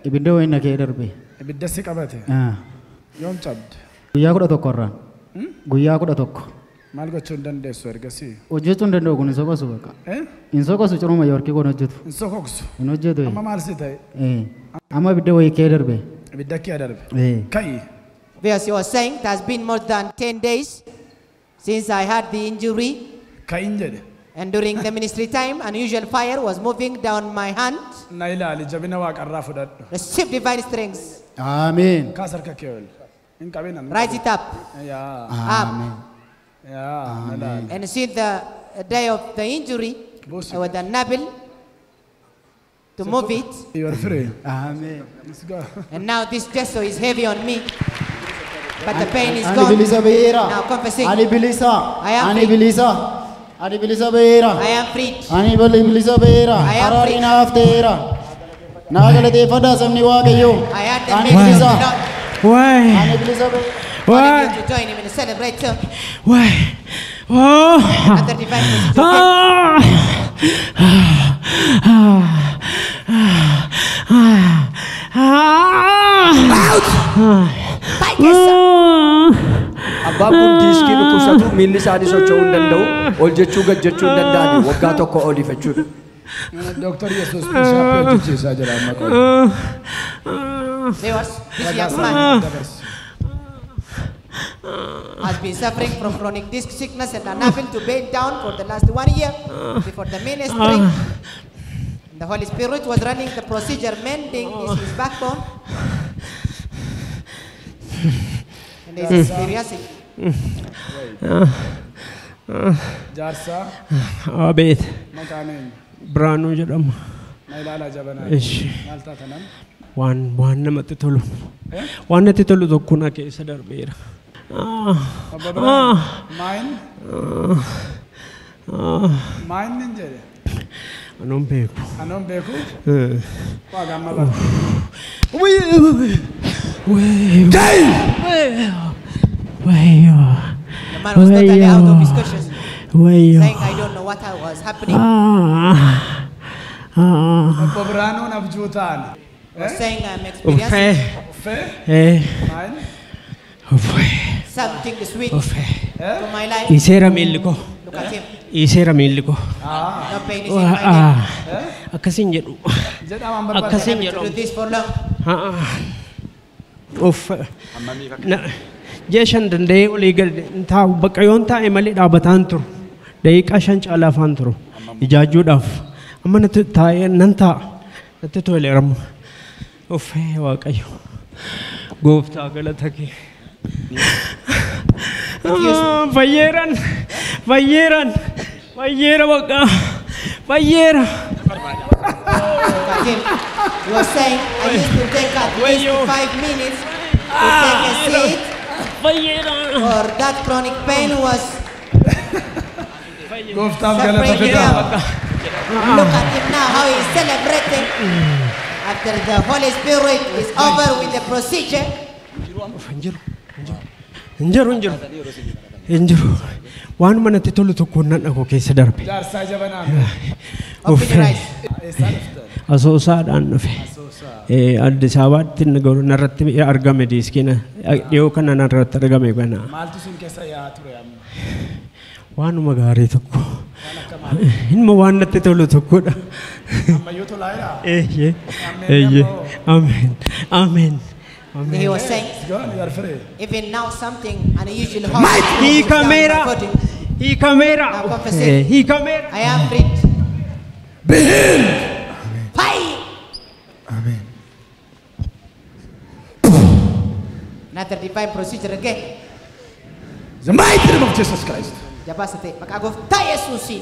Ibidda wayna kee darbe. Ibidda si qabate. Yoom cabde. Guyyaa 11 irraan. Guyyaa 11. Maal gochuu dandeessu ergasii? Hojjechuu danda'u kun isa qosu baqa. Insa qosu ciruma yorkii kun hojjetu. Insa qosu. In hojjetu. Amma maal si ta'e? Amma ibidda wayii kee darbe. Ibidda kee darbe. Kai. Because he was saying it has been more than 10 days since I had the injury. Kai injede. And during the ministry time, unusual fire was moving down my hand. Receive divine strength. Amen. Rise it up. Amen. And since the day of the injury, I was unable to move it. You are free. Amen. Let's go. And now this gesso is heavy on me. But the pain is gone. Now confessing. I am free. Ani bilisa beera. I am free. Ani bilisa beera. Arari naafteera. Nagalate fada samni waaqayyo. I had the message of the Lord. Why? Ani bilisa beera. Why? To join him in a celebration. Why? Oh. Another divine message. Out. Abbaan kun diiskii dhukkubsatu miilli isaanii socho'uu hin danda'u, ol jechuu gad jechuu hin danda'ani, waggaa tokko oliif jechuudha. Dr. Yesus Bishaapi hojjechiisaa jira amma qofa. This young man has been suffering from chronic disc sickness and unable to bend down for the last 1 year before the ministry. The Holy Spirit was running the procedure, mending his backbone. And he's experiencing. Jarsa. Abet. Makanin. Branu jedhamu. Nailala jabana. Ishi. Maalta tanan. Waan namatti tolu. Waan natti tolu tokko na keessa darbeera. Mine. Mine nin jedhe. Anon beeku. Anon beeku. Waa gamma ba. The man was totally out of his consciousness, saying, I don't know what was happening. He was saying, I'm experiencing something sweet to my life. Look at him. No pain is in my neck. Akkasin jedhu. Akkasin jedhu. Do this for long. Jeshan danda'ee olii gadi taa'u baqayyoon taa'e malee dhaabataan turu. Daqiiqaa 5 caalaa afaan turu. Ijaajuudhaaf. Amma natti taa'ee nan taa'a. Natti toleeramu. Uffee Waaqayyo. Gooftaa galata kee. Fayyeeran. Fayyeera baqa. Fayyeera. He was saying, I used to take at least 5 minutes to take a seat. Or that chronic pain was suffering him. Look at him now, how he is celebrating. After the Holy Spirit is over with the procedure. Injiru. Waan manatti tolu tokko nan dhaqoo keessa darbe. Open your eyes. Asoosaadhaan dhufe. Addis Ababaatti narratti argame diiskiin dhiyoo kana narratti argame kana. Maaltu sun keessa yaa ture amma? waanuma gaarii tokko ilma waan natti tolu tokkodha. Amen. Amen. He was saying, even now something unusual happens. He camera. He camera. Now confess. He camera. I am freed. Be healed. Fire. Amen. Another divine procedure again. The mighty name of Jesus Christ. Jabasate, maka Gooftaa Yesuusi.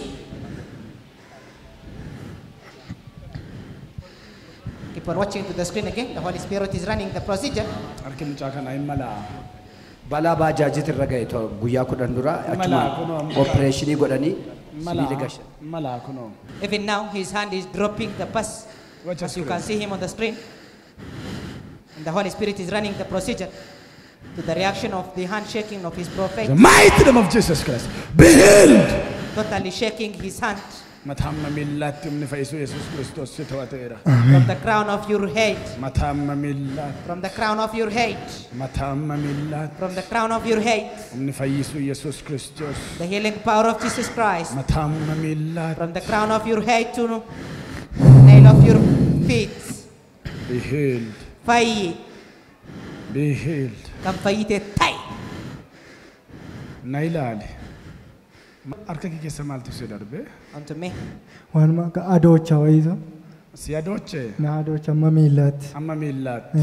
Keep on watching to the screen again. The Holy Spirit is running the procedure. Harki mucaa kana imala balaa baajaajiit irra ga'e guyyaa 10 dura achuma opereeshinii godhanii sibiila gashan. Even now his hand is dropping the pus. As you can see him on the screen. And the Holy Spirit is running the procedure to the reaction of the hand shaking of his prophet. The mighty name of Jesus Christ. Be healed. Totally shaking his hand. From the crown of your head. From the crown of your head. From the crown of your head. The healing power of Jesus Christ. From the crown of your head to the nail of your feet. Be healed. Fire. Be healed. Completed Taye. Nailad. Arka ki kesa mal tu se darbe. Unto me. Wan ma ka adocha waiza. Si adoche. Na adocha mamilat. Amma millat.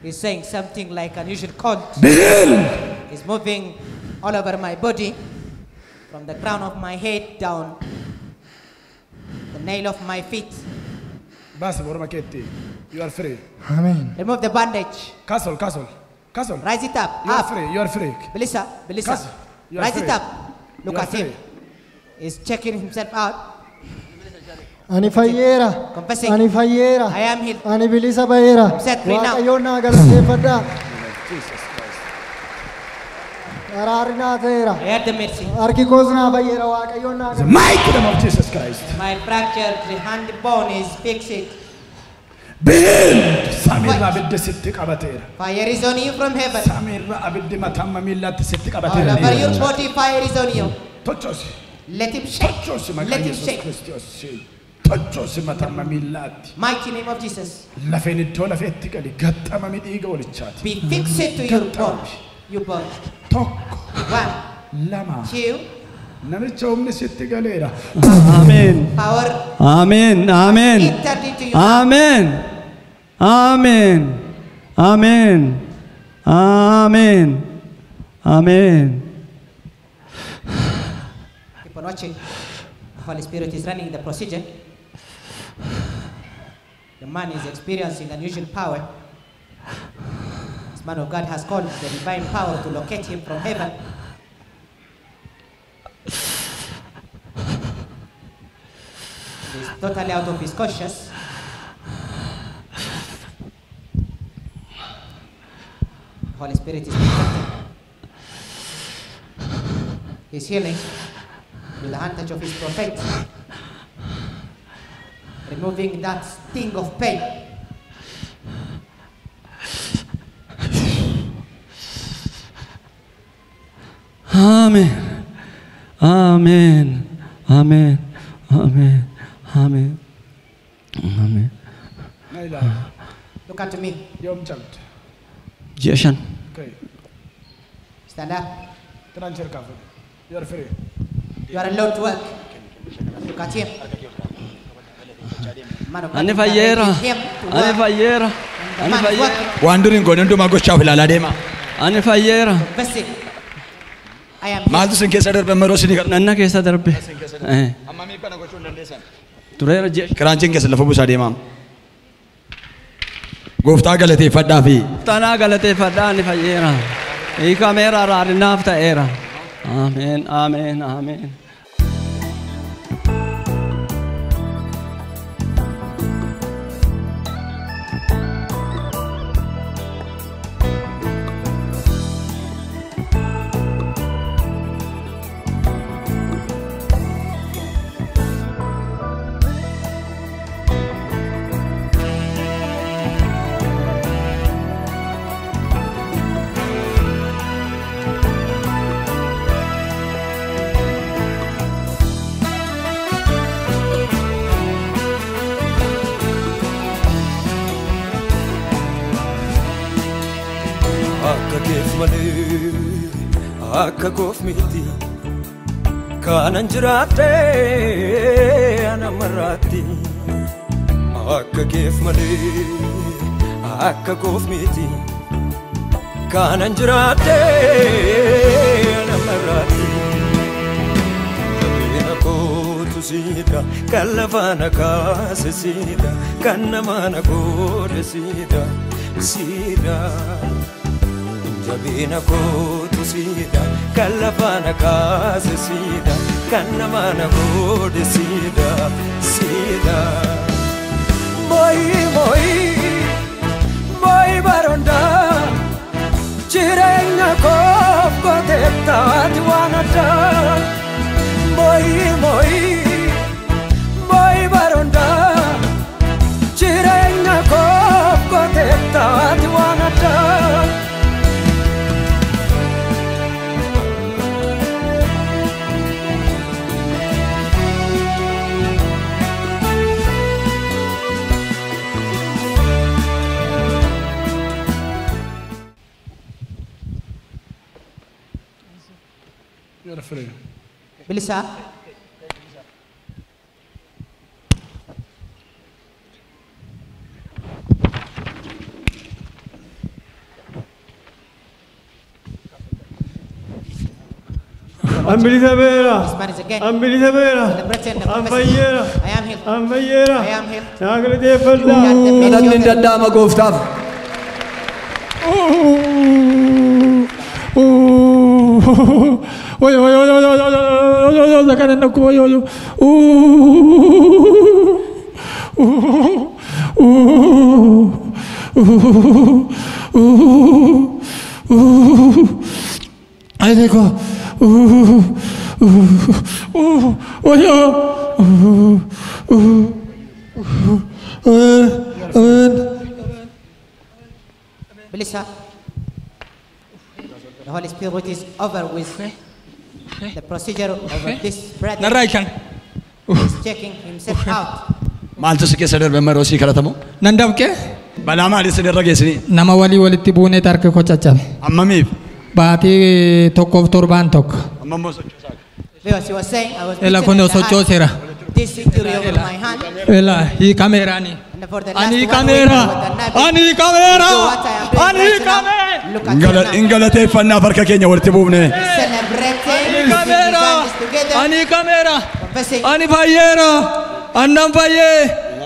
He's saying something like unusual cold. Be healed. He's moving all over my body, from the crown of my head down the nail of my feet. Bas borma ketti. You are free. Amen. Remove the bandage. Castle. Rise it up. You are free. You are free. Belisa. Rise it up. Look at him. He's checking himself out. Ani fayyera. Confessing. Ani fayyera. I am healed. Ani bilisa bayera. I'm set free now. Waaqayyoon na galateeffadha. Jesus Christ. Araarri naa ta'eera. I had the mercy. Harki koos naa fayyera. Waaqayyoon na The mighty name of Jesus Christ. My fractured hand bone is fixed. Be healed. Samirra abidde sitti qabateera. Fire is on you from heaven. Samirra abidde matamma millatti sitti All qabateera. over your body, fire is on you. Tochosi. Let him shake. Tochosi Let maqaa him Yesuus shake. Kiristoos. Tochosi matamma millatti. Mighty name of Jesus. Lafeen iddoo lafeetti gadi gaxxamami dhiiga walichaati. Be fixed to your bone. Your bone. Tokko. 1, lama. 2. Namicha humni sitti galeera. Amen. Power. Amen. Amen. Entered into you. Amen. Amen. Amen. Amen. Amen. Keep on watching. The Holy Spirit is running the procedure. The man is experiencing unusual power. This man of God has called the divine power to locate him from heaven. He is totally out of his conscience. The Holy Spirit is protecting. He's healing with the hand touch of his prophet, removing that sting of pain. Amen. Amen. Amen. Amen. Amen. Amen. Look at me. Jason. Okay. Stand up. Transfer cover. You are free. You are allowed to work. Look at him. Man of God, Ani you fayyera. directed him to Ani work. fayyera. And the Ani man is fayyera. working. Waan duriin godhan hundumaa gochaaf ilaalaa deema. Ani fayyera. Confessing. I am Maaltu sin keessa darbe maroo sinii qaba. Nanna keessa darbe. Ammamiif kana gochuu hin dandeessan. Tureera jee. Kiraanchiin keessa lafa buusaa deemaa. Gooftaa galateeffadhaa fi. Tanaa galateeffadhaa ani fayyera. Hiikameera araarinaaf ta'eera. Amen. Amen. Amen. akka keef malee akka koof miti kanan jiraadhe ana marratti akka keef malee akka koof miti kanan jiraadhe ana marratti jabina kootu siidha kan lafaana kaase siidha kan namaana goode siidha siidha jabina kootu siidha kan lafaana kaase siidha kan namaana goode siidha siidha Moi baronda Jireenya koof gootettaati waan addaa Moi baronda Jireenya koof gootettaati waan addaa You're free. Bilisa. Ambilisa Bera. Ambilisa Bera. Ambayyera. Ambayyera. Nagalate Falda. Nanni daddaama gooftaaf. Oy, zakanana ko yo. Ay देखो. Melissa, the Holy Spirit is over with the procedure of this brother. He's checking himself out. Maaltu si keessa darbe maroosi kadhatamu? Nan dabke? Balaa maalii sin irra geessini? Nama walii walitti buunee tarka koo caccabe. Ammamiif? Baatii tokkoof torbaan tokko. Ammammoo sochoosaa. Because he was saying, I was Ela kun sochooseera. this injury over my hand. Ela hii kameeraani. And for the last Ani 1 kamera. week, Ani kamera. do what I am doing Ani right now. kamera. Look at you now. Ingalateeffannaa harka keenya walitti buufne. Celebrating. Ani kamera. Together. Ani kamera. Confessing. Ani fayyeera. Annan fayyee.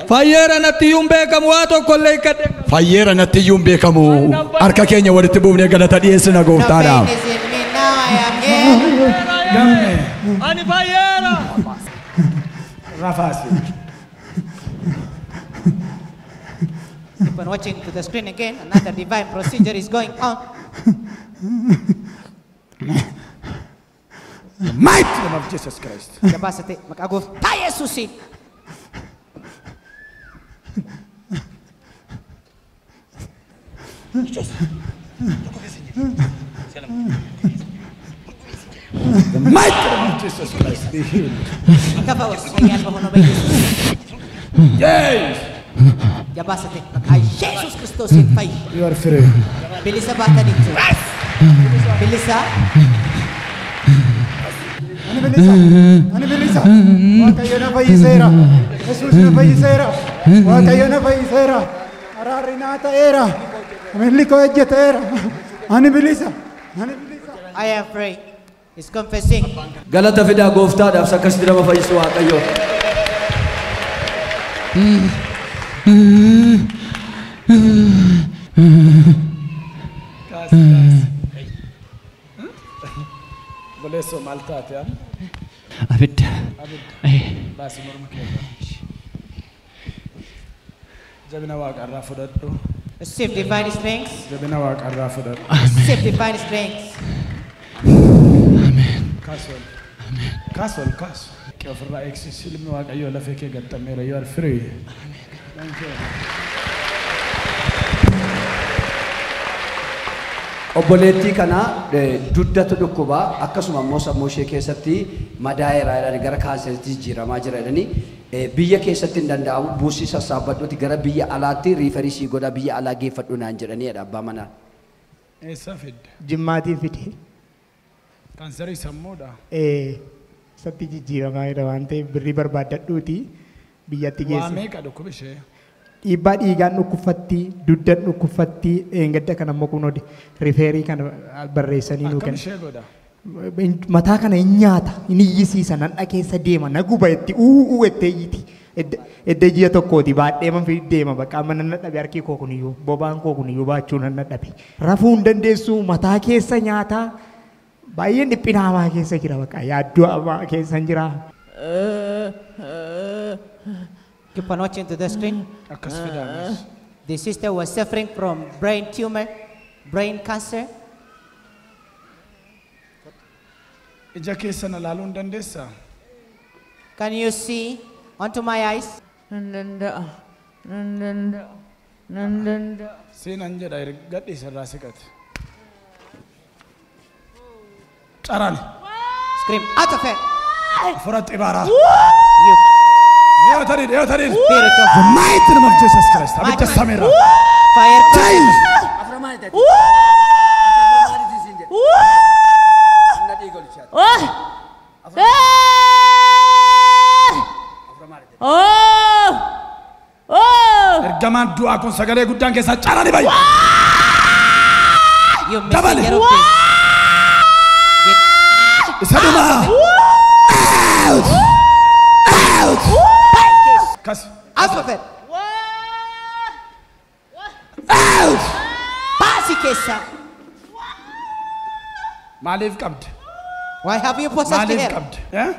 Fayyeera natti iyyuu hin beekamu waa tokkollee hikkadhe. Fayyeera natti iyyuu hin beekamu harka keenya walitti buufne galata dhiyeessina gooftaadhaaf. No pain is in me now, I am here. Ani fayyeera. Rafasi. Keep on watching to the screen again. Another divine procedure is going on. The mighty name of Jesus Christ. Capacity. Makaguf. Tayo susi. The mighty name of Jesus Christ. Be healed. Kapawas. Ayan po hono ba Jesus? Yes. Capacity. Ay Jesus Christos in fay. You are free. Bilisa bata dito. Bilisa. Ani Belisa. Ani Belisa. Waaqayyo na fayyiseera. Yesuus na fayyiseera. Waaqayyo na fayyiseera. Araarri naa ta'eera. Milli koo ejjeteera. Ani Belisa. Ani Belisa. I am free. He's confessing. Galata fidaa gooftaadhaaf akkasitti nama fayyisu Waaqayyo. Bolesso maltaate am. Abidda. Baasi morma keessa. Jabina waaqarraa fudhadhu. Receive divine strength. Jabina waaqarraa fudhadhu. Receive divine strength. Kaasol. Kaasol kaas. Kee ofirraa eegsisi ilmi waaqayyoo lafee kee gattameera. You are free. Thank you. Obboleettii kana duddatu dhukkubaa akkasuma immoo sammuu ishee keessatti madaa'eera jedhanii gara kaanseeritti jijjiiramaa jira jedhanii biyya keessatti hin danda'amu buusii sassaabbadhuuti gara biyya alaatti riifarii sii godha biyya alaa geeffadhu naan jedhanii jedha abbaa manaa. Eessa fidde? Jimmaatii fide. Kaansarii sammuudha. Satti jijjiiramaa jira waan ta'eef birrii barbaadadhuuti biyyatti geesse. Waa meeqa dhukkubni ishee? Dhiibbaa dhiigaan dhukkubfatti, dugdan dhukkubfatti, eengadda kan ammoo kun rifeerii kana barreessanii nuu kenna. Akkam ishee godha? Mataa kana hin nyaata, hin iyyisiisa, nan dhakeessa deema, na guba itti uuu ettee iyyiti. Edda ji'a tokkooti baadhee man fi deema bakka amma nan dhabe harki koo kuniyyuu bobaan koo kuniyyuu baachuu nan dhabe. Rafuu hin dandeessu mataa keessa nyaataa baay'een dhiphina hamaa keessa jira bakka yaaddoo hamaa keessa jira. Keep on watching to the screen. The sister was suffering from brain tumor, brain cancer. Ija keessa na laaluu hin dandeessaa? Can you see onto my eyes? Seenan jedha gadhiisa irraa siqate. Carani. Scream out of it. Furat ibaara. You. Spirit of the mighty name of Jesus Christ. Abidda samira. Fire. Ergamaan du'aa kun sagalee guddaan keessaa carani bayi. Dabale. Isa dhumaa. Out of it. Out. Pasi kesa. Maaliif qabdi? Why have you possessed Maaliif him? qabdi?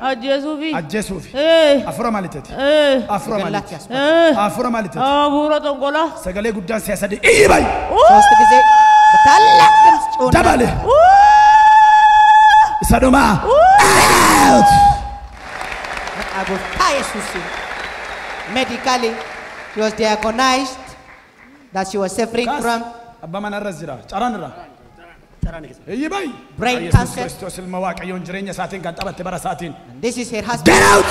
Ajjeesuufi. Ajjeesuufi. Afura maaliteeti? Afura maaliteeti? Afura maaliteeti? Afuura tongola. Sagalee guddaan siyaasa di iibay. Sosti ጊዜ በታላቅ ድምፅ ጮኸ. Dabale. Isa dhumaa. Out. Medically, she was diagnosed that she was suffering from Abba manarra jira. Caranirra. Iibay. Brain cancer. Kristos ilma Waaqayyoon jireenya isaatiin kan taphatte bara isaatiin. This is her husband. Get out.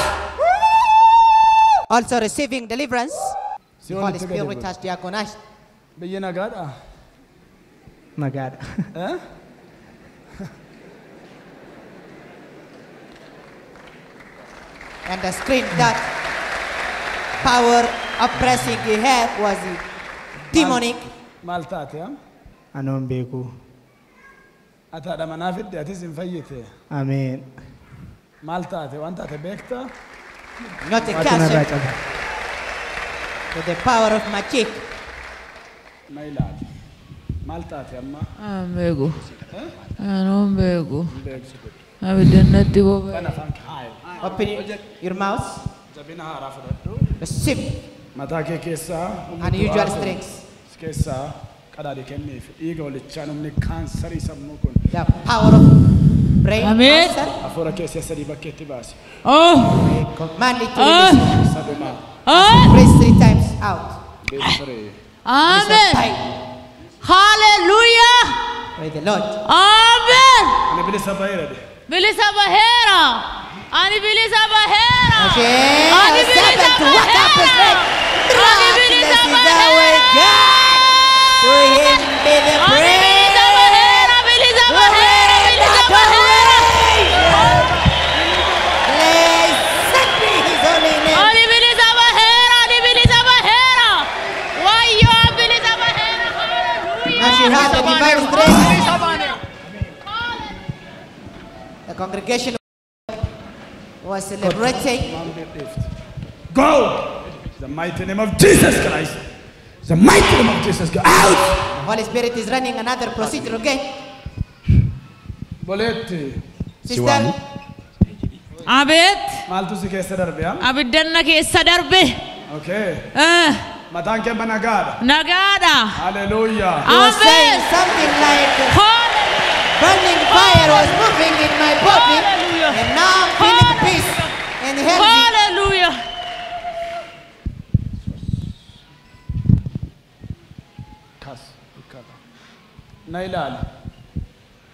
Also receiving deliverance. The Holy Spirit has diagnosed. Biyya nagaadha. Nagaadha. And the scream that power oppressing he had was demonic. Maltaate. Anon beeku. Ataadha manaa fidde atis hin fayyite. Ameen. Maltaate waan taate beekta. Not a cancer. With the power of magic. Na ilaali. Maltaate amma. Beeku. Anon beeku. Abiddannatti boba. Kana afaan kaaye. Open your mouth. Jabina haaraa fudhadhu. Receive Mataa kee keessaa. unusual strength. Keessaa qadaadi kenniif dhiiga walichaan humni kaansarii sammuu kun. The power of brain cancer. Afuura keessa sadii bakkeetti baasi. Command it to release. Saduma. Praise 3 times out. Amen. Hallelujah. Praise the Lord. Amen. Ani bilisa baheera. Bilisa bahera. Ani bilisa bahera. Ani bilisa bahera. Ani bilisa bahera. To him be the praise. Bilisa bahera. Bilisa bahera. Bilisa bahera. Blessed be his holy name. Ani bilisa bahera. Ani bilisa bahera. Wayo bilisa bahera. Hallelujah. Now she had the divine strength. The congregation was celebrating. Go! The mighty name of Jesus Christ. The mighty name of Jesus Christ. Out! The Holy Spirit is running another procedure again. Boletti. Sister. Abet. Maaltu si keessa darbe haa? Abiddanna keessa darbe. Okay. Mataan kee nagaadha. Nagaadha. Hallelujah. He was saying something like burning fire was moving in my body. And now I'm feeling peace and healthy. Hallelujah. Na ilaali.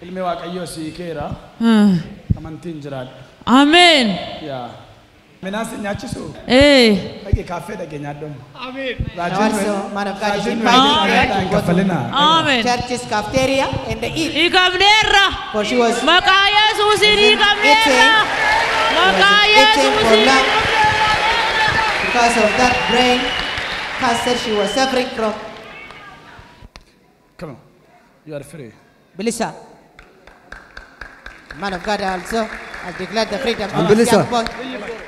Ilmi Waaqayyoo sii keera. Amantiin jiraadha. Amen. Yaa. Minaas nyaachisu. Dhaqee kaaffee dhaqee nyaadhamu. Amen. Also, man of God is invited to go to church's cafeteria and the eat. For she was eating for lunch because of that brain cancer she was suffering from. Come on, you are free. Belisa, man of God also has declared the freedom of Belisa. young boy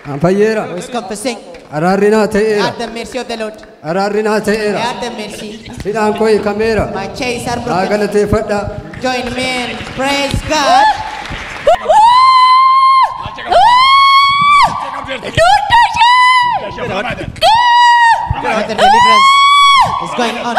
Ampayera. who is confessing. Ararina ta'era. Have the mercy of the Lord. Ararina ta'era. Have the mercy. Hidhaan koi kamera. My chains are broken. Galateeffadha. Join me and praise God. The deliverance is going on.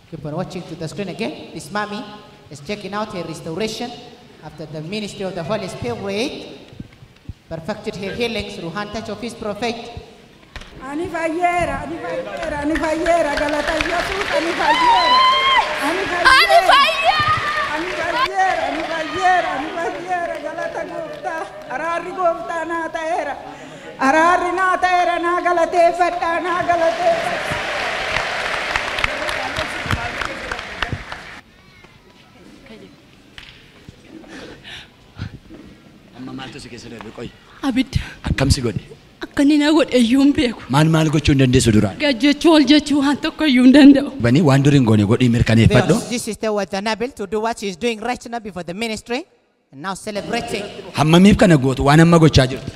Keep on watching to the screen again. This mommy is checking out her restoration after the ministry of the Holy Spirit perfected her healing through hand touch of his prophet. Ani fayera, galata Yesus, ani fayera, galata Gooftaa, araarri Gooftaa naa ta'eera, araarri naa ta'eera naa galateeffadhaa, naa galateeffadhaa. Maaltu si keessa darbe qoy. Abidda. Akkam si godhe? Akka inni na godhe iyyuu hin beeku. Maal gochuu hin dandeessu duraan? Gajjechuu ol jechuu waan tokko iyyuu hin danda'u. Bani waan durii hin goone godhii mirkaneeffadhu. This sister was unable to do what she is doing right now before the ministry and now celebrating. Hammamiif kana gootu waan amma gochaa jirtu.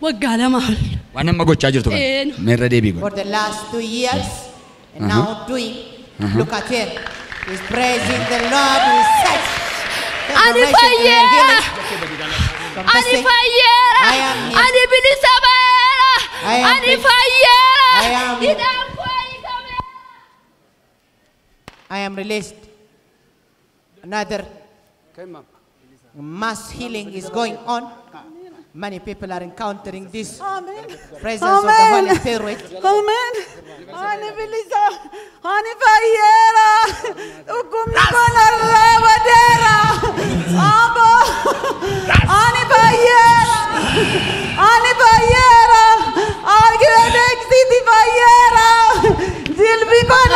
Waggaa lama ol. Waan amma gochaa jirtu kana. Meerra deebii godhe. For the last 2 years and now doing. Look at her. He's praising the Lord with such. Ani fayyera. Ani fayyera. Ani bilisa baera. Ani fayyera. I am released. Another mass healing is going on. Many people are encountering this presence of the Holy Spirit. Amen. Ani bilisa, ani fayyera. Dhukkubni kun irraa badeera. Abo, ani fayyera. Ani fayyera. Argiredeksiti fayyera. Jilbi kun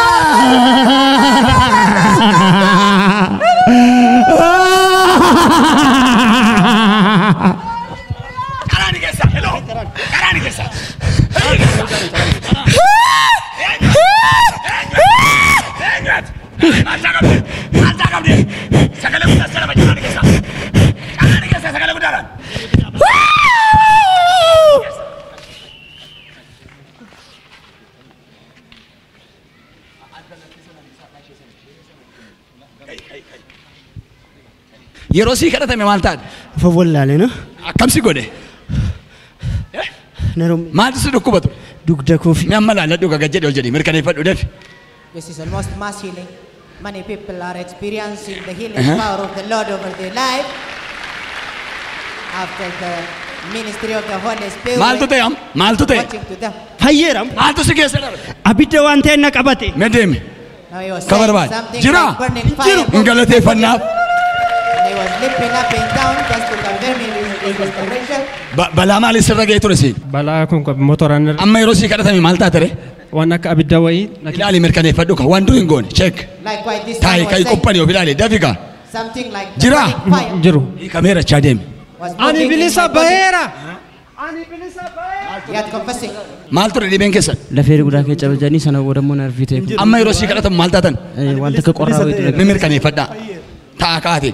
Yeroo sii kadhatame maal taate? Fawwallaale no. Akkam si godhe? Maaltu si dhukkuba ture? Dugda koofi. Mi amma laaladhu gagajjedhe ol jedhi mirkaneeffadhu deefi. This is almost mass healing. Many people are experiencing the healing power of the Lord over their life after the ministry of the Holy Spirit. Maaltu ta'e am? Maaltu ta'e? Watching to them. Fayyeera. Maaltu si keessa darbe? Abidda waan ta'e na qabate. Mee deemi. Now he was Ka saying barbaade. something Jira. like burning fire. Hin galateeffannaaf. He was leaping up and down just to confirm his restoration. Balaa maali sirra ga'ee ture siin? Balaa kun motoraan irra. Amma yeroo sii kadhatame maal taate re? Waan akka abidda wayii. Ilaali mirkaneeffadhu ka waan durii hin goone check. Likewise this Taa'e one kai was saying qophanii of ilaali dafiqa. something like Jira. burning fire. Jiru. Kameera chaa deemi. Was Ani moving in bilisa my body. baheera. He had confessing. Maal ture dhibeen keessan? Lafeeri guddaa kee cabajanii sana boodammoo narvii ta'e. Amma yeroo sii kadhatamu maal taatan? Waan takka qorraa wayii. Mi mirkaneeffadhaa. Ta'a kaate.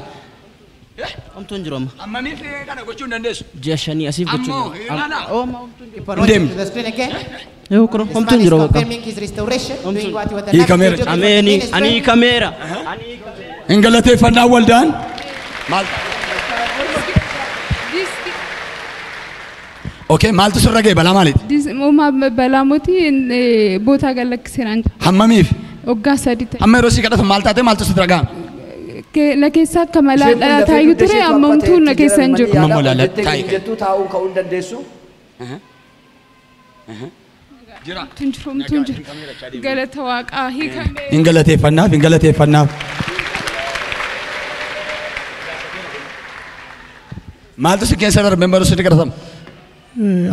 Omtuun jiru amma. Ammamiif kana gochuu hin dandeessu? Ji'a shanii asiif gochuu. Ammoo ilaala. Keep on watching to the screen again. This man is confirming his restoration, doing what he was the He next camera. to do Ameni. in ministry. Ani kamera. Ingalate fanna waldan. Mal. Okay, mal tu surra gay bala malit. This mama balamuti bota galak siran. Hammamif. Ogga sadite. Amma rosi kada mal tate mal tu sudraga. Ke lakesa kamala tayu ture amamtu lakesan jiru. Amma mola tayi. jettu taa'uu ka'uu hin dandeessu. Tunjum. Galata waqa hikame. Ingalate fanna. Mal tu sekian sadar member rosi kada.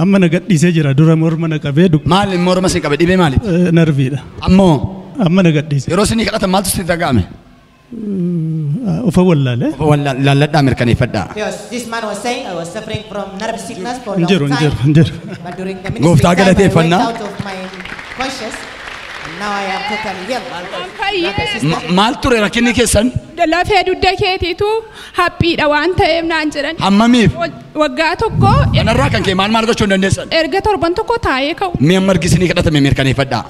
Amma na gadhiisee jira dura morma na qabee duk. Maal morma si qabe dhibe maali? Narviidha. Ammoo. Amma na gadhiise. Yeroo isin kadhatan maaltu sitti dhaga'ame? Ufa wallaale. Ufa wallaalladhaa mirkaneeffadhaa. Yes, this man was saying I was suffering from nerve sickness for a long Jiru. time. But during the ministry Gooftaa time, I went galateeffannaa. out of my conscious. And now I am totally healed. Maal ture rakkinni keessan? Lafee dugda keetiitu haphiidha waan ta'eef naan jedhan. Hammamiif? Waggaa tokko kanarraa kan kee maal gochuu hin dandeessan? erga torban tokko taa'ee ka'u. Mi'a margisinii kadhatame mirkaneeffadhaa.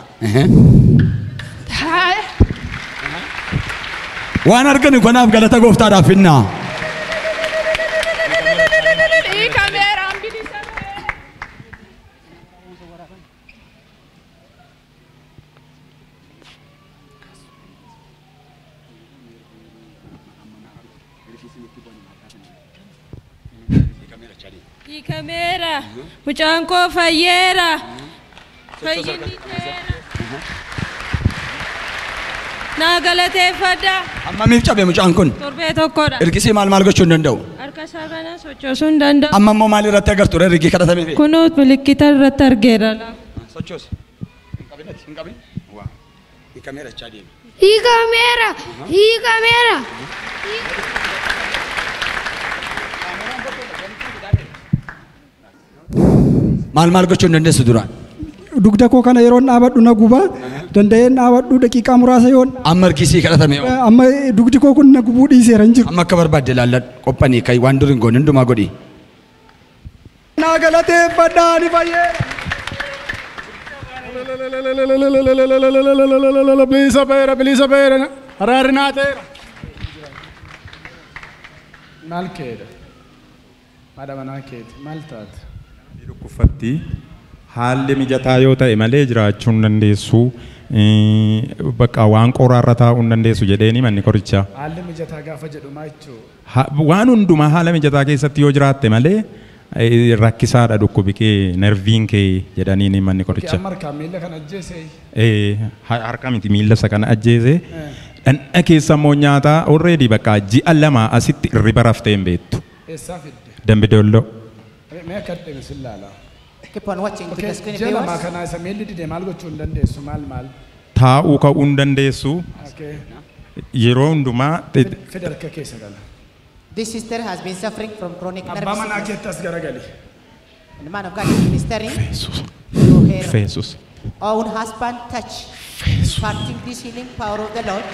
Waan arginu kanaaf galata gooftaadhaaf finnaa. Kamera, mucaan koo fayyeera. Fayyinni teera. Naa galateeffadha. Hammamiif cabe mucaan kun? Torbee tokkodha. Ergisii maal gochuu hin danda'u? Harka isaa kana sochoosuu hin danda'u. Amma immoo maal irratti agartu ergi kadhatameef? Kunoo milikkita irratti argeera. Sochoosi. Hin qabin? Waa. Kamera chaa deemi. Kamera. Maal gochuu hin dandeessu duraan? Dugda koo kana yeroon dhaabadhu na guba danda'een dhaabadhu daqiiqaa muraasa yoon. Amma ergisii kadhatame yoo? Amma dugdi koo kun na gubuu dhiiseera hin jiru. Amma akka barbaadde ilaalladhu qophanii kai waan dur hin goone hundumaa godhi. Naa galateeffadhaa ni fayyeera. Bilisa beera. Araarri naa ta'eera. Maal keedha? Madama naa keeti. Maal taate? Dhukkubfatti haalli mijataa yoo ta'e malee jiraachuu hin dandeessu. Bakka waan qoraarra taa'uu hin dandeessu jedheeni manni qorichaa. Haalli mijataa gaafa jedhu maa jechuudha? Waan hundumaa haala mijataa keessatti yoo jiraatte malee rakkisaadha dhukkubi kee nerviin kee jedhaniini manni qorichaa. Amma harkaan miila kana ajjeese? Harka miti miila isa kana ajjeese. Dhandha keessa immoo nyaataa already bakka ji'a lama asitti irriba raftee hin beektu. Eessaa fidde? Dambidolloo. Mee akka dhibee sillaala. Keep on watching to the screen. Jala maa kana isa miilli didee maal gochuu hin dandeessu maal? Taa'uu ka'uu hin dandeessu. Yeroo hundumaa. Fide harka keessa gala. This sister has been suffering from chronic nerve Abbaa manaa sickness. keetti as garagali. And the man of God is ministering to her Feesus. own husband touch, imparting this healing power of the Lord.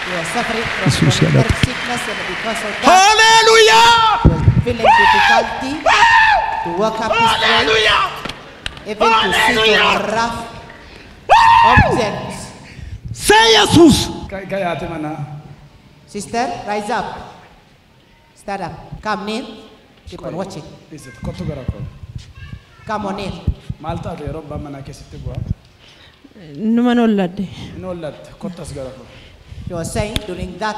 He was suffering from nerve sickness and because of that, Hallelujah! he was feeling difficulty to walk up his way, even to sit on rough objects. Say Jesus! Gayaate mana. Sister, rise up. Stand up. Come near. Keep on watching. Kottu gara koo. Come on in. Maal taate yeroo abbaa manaa keessatti bu'aa? Numan olladde. Inni ollatte kottu as gara koo. She was saying during that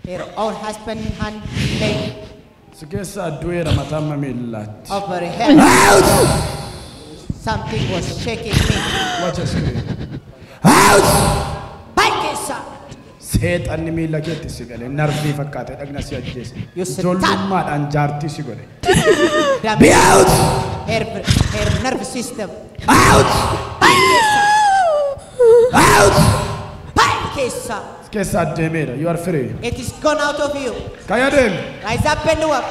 her own husband hand laid Si keessa addu'eera mataa amma miillaatti. over her head. Something was shaking me. Watch a screen. Baikesa. Seexanni miila keetti si gale narvii fakkaate dhagna si ajjeese. Ijoollummaadhaan jaartii si godhe. Be out. Her nerve system. Out. Baikesa. Out. Baikesa. Keessa addeemeera. You are free. It is gone out of you. Kaya deemi. Rise up and walk.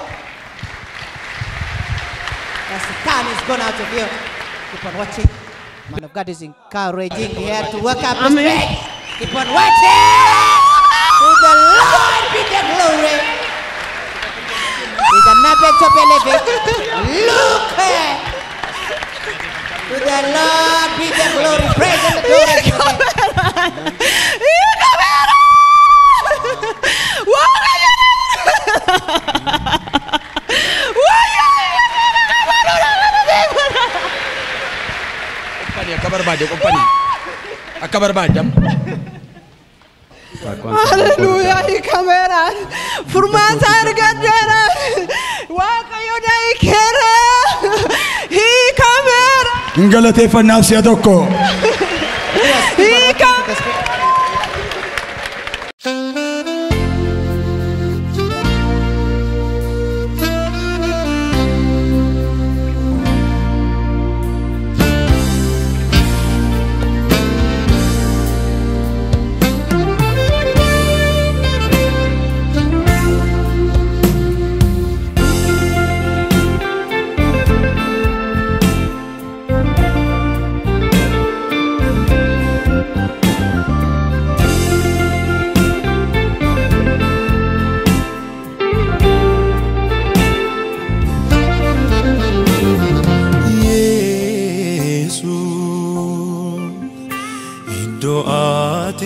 The Satan is gone out of you. Keep on watching. Man of God is encouraging here to work up his faith. Keep on watching. To the Lord be the glory. With another to believe it. Look. To the the Lord be the glory. Praise and the glory. Akka barbaadam. Hallelujah, hiikameera. Furmaata argadheera. Waaqayyo na hiikeera. Hiikameera. Galateeffannaaf si'a tokko.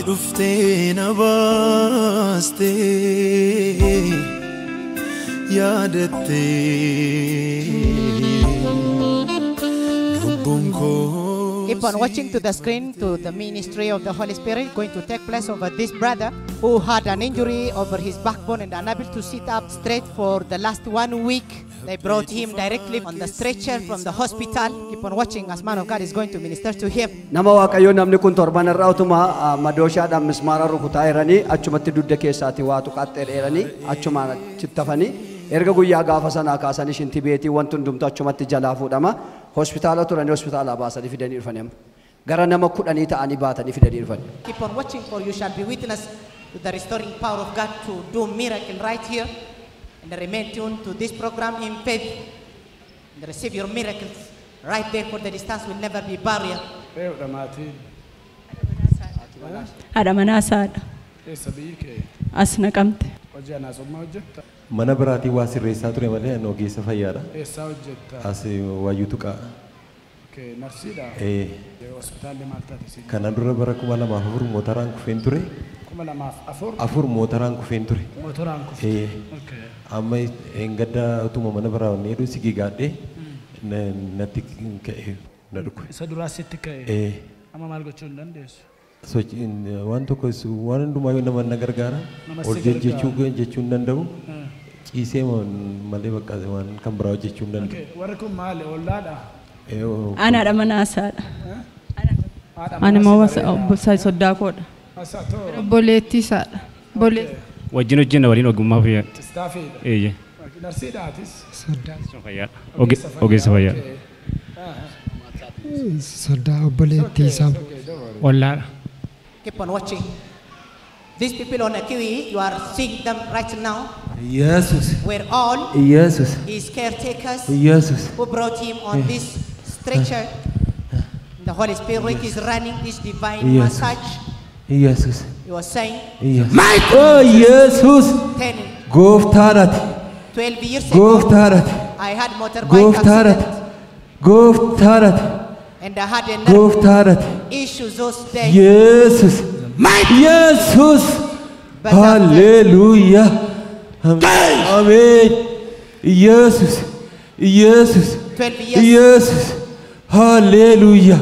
dhuftee na baastee yaadattee lubbuun koo. Keep on watching to the screen to the ministry of the Holy Spirit going to take place over this brother who had an injury over his backbone and unable to sit up straight for the last 1 week. They brought him directly on the stretcher from the hospital. Keep on watching as man of God is going to minister to him. Nama Waaqayyo namni kun torban irraa utuma madooshaadhaan mismaara rukutaa jiranii achumatti dugda keessaati waa tuqattee dheeranii achumaan chittafanii erga guyyaa gaafa sanaa kaasanii shinti beetii wanti hundumtu achumatti jalaa fuudhama hospitaala turanii hospitaala baasanii fidanii dhufanii gara nama 10 ta'anii baatanii fidanii dhufanii. Keep on watching for you shall be witness to the restoring power of God to do miracle right here. And remain tuned to this program in faith and receive your miracles right there, for the distance will never be barrier. Haadha manaa saadha. As naqamte. Mana biraatii waa sirreessaa ture malee ani ogeessa fayyaadha. As wayyuu tuqaa. Kana dura bara 2004 motoraan kufeen ture. 2004 motoraan kufeen ture. Amma engadda utuma mana biraa wanni heduu si gigaadhee natti ka'e na dhufe. Isa duraa sitti ka'e. Amma maal gochuu hin dandeessu? Waan tokko waan hundumaa nama na gargaara. Ol jechuu hin danda'u. Ciisee malee bakka waan kan biraa hojjechuu hin danda'u. Warri kun maali ollaadha? Anaadha manaa saadha. Ani immoo soddaa koodha. Obboleettii isaadha. Wajjin hojjenna waliin ogummaa fayyaa. Staafiidha. Eeyyee. Narsiidhaatis. Soddaa fayyaadha. Ogeessa fayyaadha. Soddaa obboleettii isaa. Ollaadha. Keep on watching. These people on the QE, you are seeing them right now. Jesus. We're all Jesus. his caretakers Jesus. who brought him on this stretcher. The Holy Spirit is running this divine massage. Jesus. He was saying, Oh, Jesus. 10, Gooftaa 12 years ago, I had motorbike accident and I had a nerve issues those days. Jesus. Jesus. Hallelujah. Amen. Jesus. Jesus. 12 years. Jesus. Hallelujah.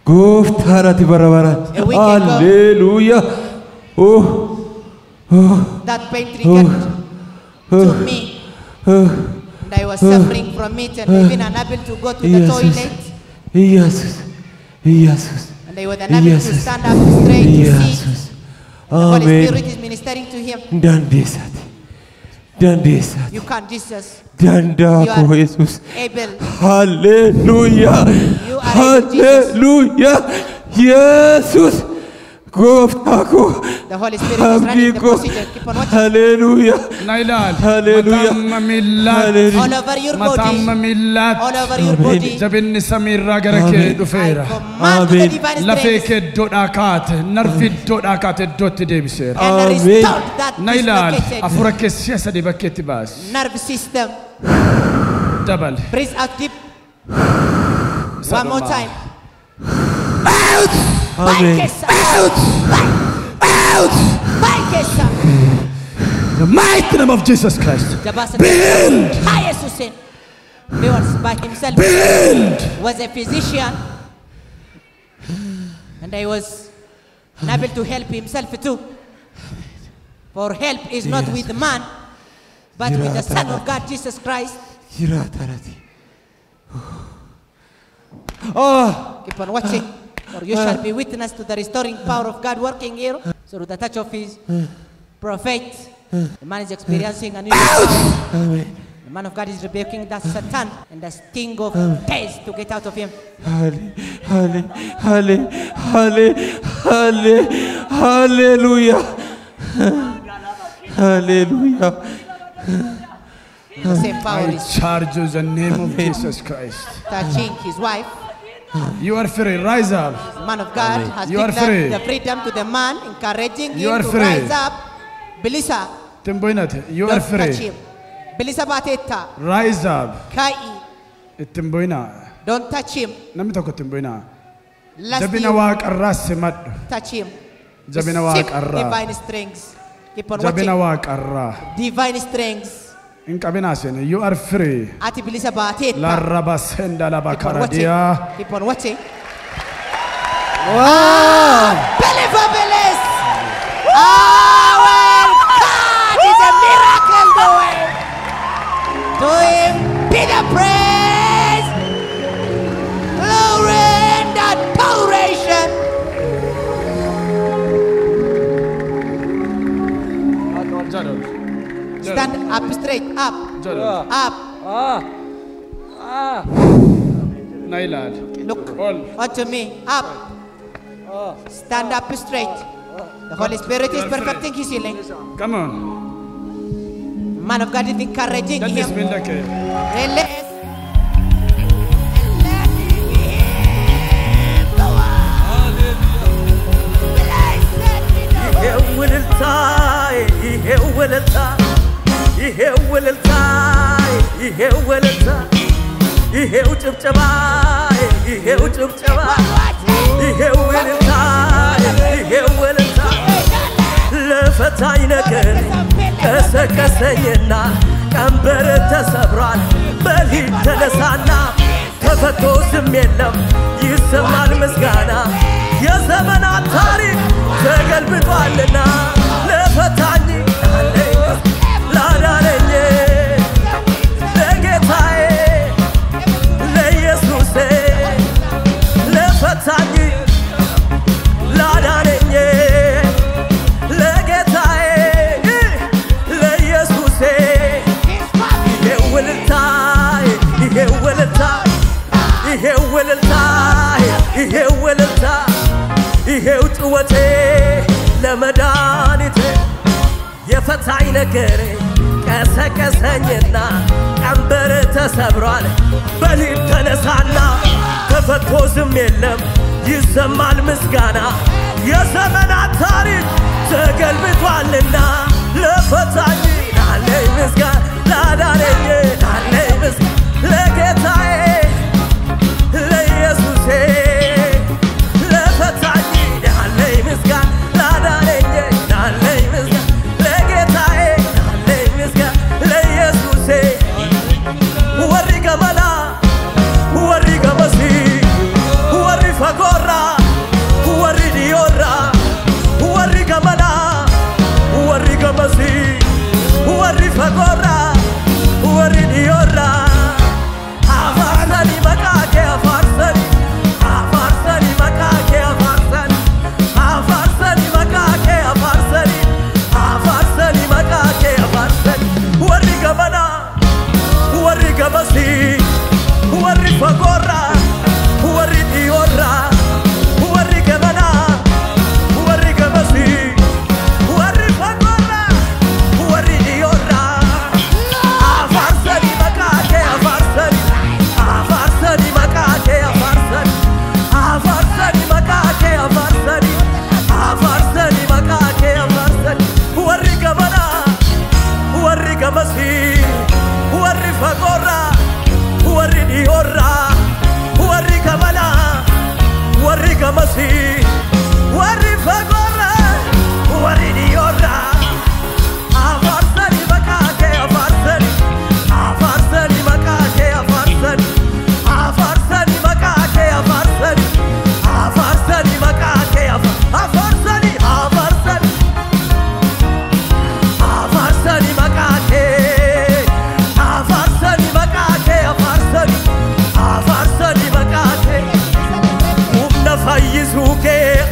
Gooftaa barabarat. Hallelujah. Oh. That pain triggered to me. And I was suffering from it and even unable to go to the toilet. Jesus. Jesus. And I was unable to stand up straight to see. The Holy Spirit is ministering to him. You can't, Jesus. You are able. Hallelujah. You are Hallelujah. Jesus. The Holy Spirit is running the procedure. Keep on watching. Hallelujah. Hallelujah. All over your body. All over your body. Jabinni samiirraa gara kee dhufeera. Lafee kee iddoodhaa kaate, narfi iddoodhaa kaate iddootti deebiseera. Na ilaali, hafuura kee si'a sadii bakkeetti baasi. Nerve system. Dabale. Breathe out deep. One more time. Out! Amen. Out! Out! The mighty name of Jesus Christ. Build! He was by himself. Build! Was a physician. And he was unable to help himself too. For help is not with man, but with the Son of God, Jesus Christ. Oh! Keep on watching, for you shall be witness to the restoring power of God working here. So with the touch of his prophet, the man is experiencing a new power. The man of God is rebuking that Satan and the sting of death to get out of him. Hallelujah. Hallelujah. The same power I is charge you in the name of Jesus Christ. touching his wife. You are free. Rise up. The man of God has You are declared free. the freedom to the man, encouraging You him are to free. rise up. Belisa, Timboinate. You are don't touch free. him. Belisa bateta, Rise up. kai, Timboina. don't touch him. Namni tokko timboina. Last Jabina you waaqarraa simadhu. touch him. Jabina Receive waaqarraa. divine strength. Keep on Jabina watching. waaqarraa. Divine strength. Hin qabinaa seen. You are free. Ati bilisa bateta. Larraba senda laba Keep on watching. karadia. Keep on watching. Wow! Believables. Our God is a miracle doing. To him be the praise, glory, and adoration. Stand up straight, up, up. Nailad. Look unto me, up. Stand up straight. The Holy Spirit is perfecting his healing. Come on. Man of God is encouraging That is him. miracle. Release. ለፈታኝ ነገር ቀሰቀሰኝና ቀንበር ተሰብሯል በሊት ተነሳና ተፈቶ ስም የለም ይሰማል ምስጋና የዘመናት ታሪክ ተገልብጧልና ለፈታኝ ላዳነኝ ለጌታዬ ለኢየሱሴ ለፈታኝ ላዳነኝ ለጌታዬ ለኢየሱሴ ይሄው ጭወቴ ለመድኃኒቴ የፈታኝ ነገር ቀሰቀሰኝና ቀንበር ተሰብሯል በሊት ተነሳና ተፈቶ ዝም የለም ይሰማል ምስጋና የዘመናት ታሪክ ተገልብጧልና ለፈታኝ ላለኝ ምስጋና ላዳነኝ ላለኝ ምስጋና ለጌታዬ ለኢየሱሴ ለፈታኝ ላለኝ ምስጋና ላዳነኝ ላለኝ ምስጋና ለጌታዬ ላለኝ ምስጋና ለኢየሱሴ ወሪ ገመና ወሪ ገመሲ ወሪ ፈጎራ ወሪ ዲዮራ ወሪ ገመና ወሪ ገመሲ ወሪ ፈጎራ ወሪ ዲዮራ አባሳ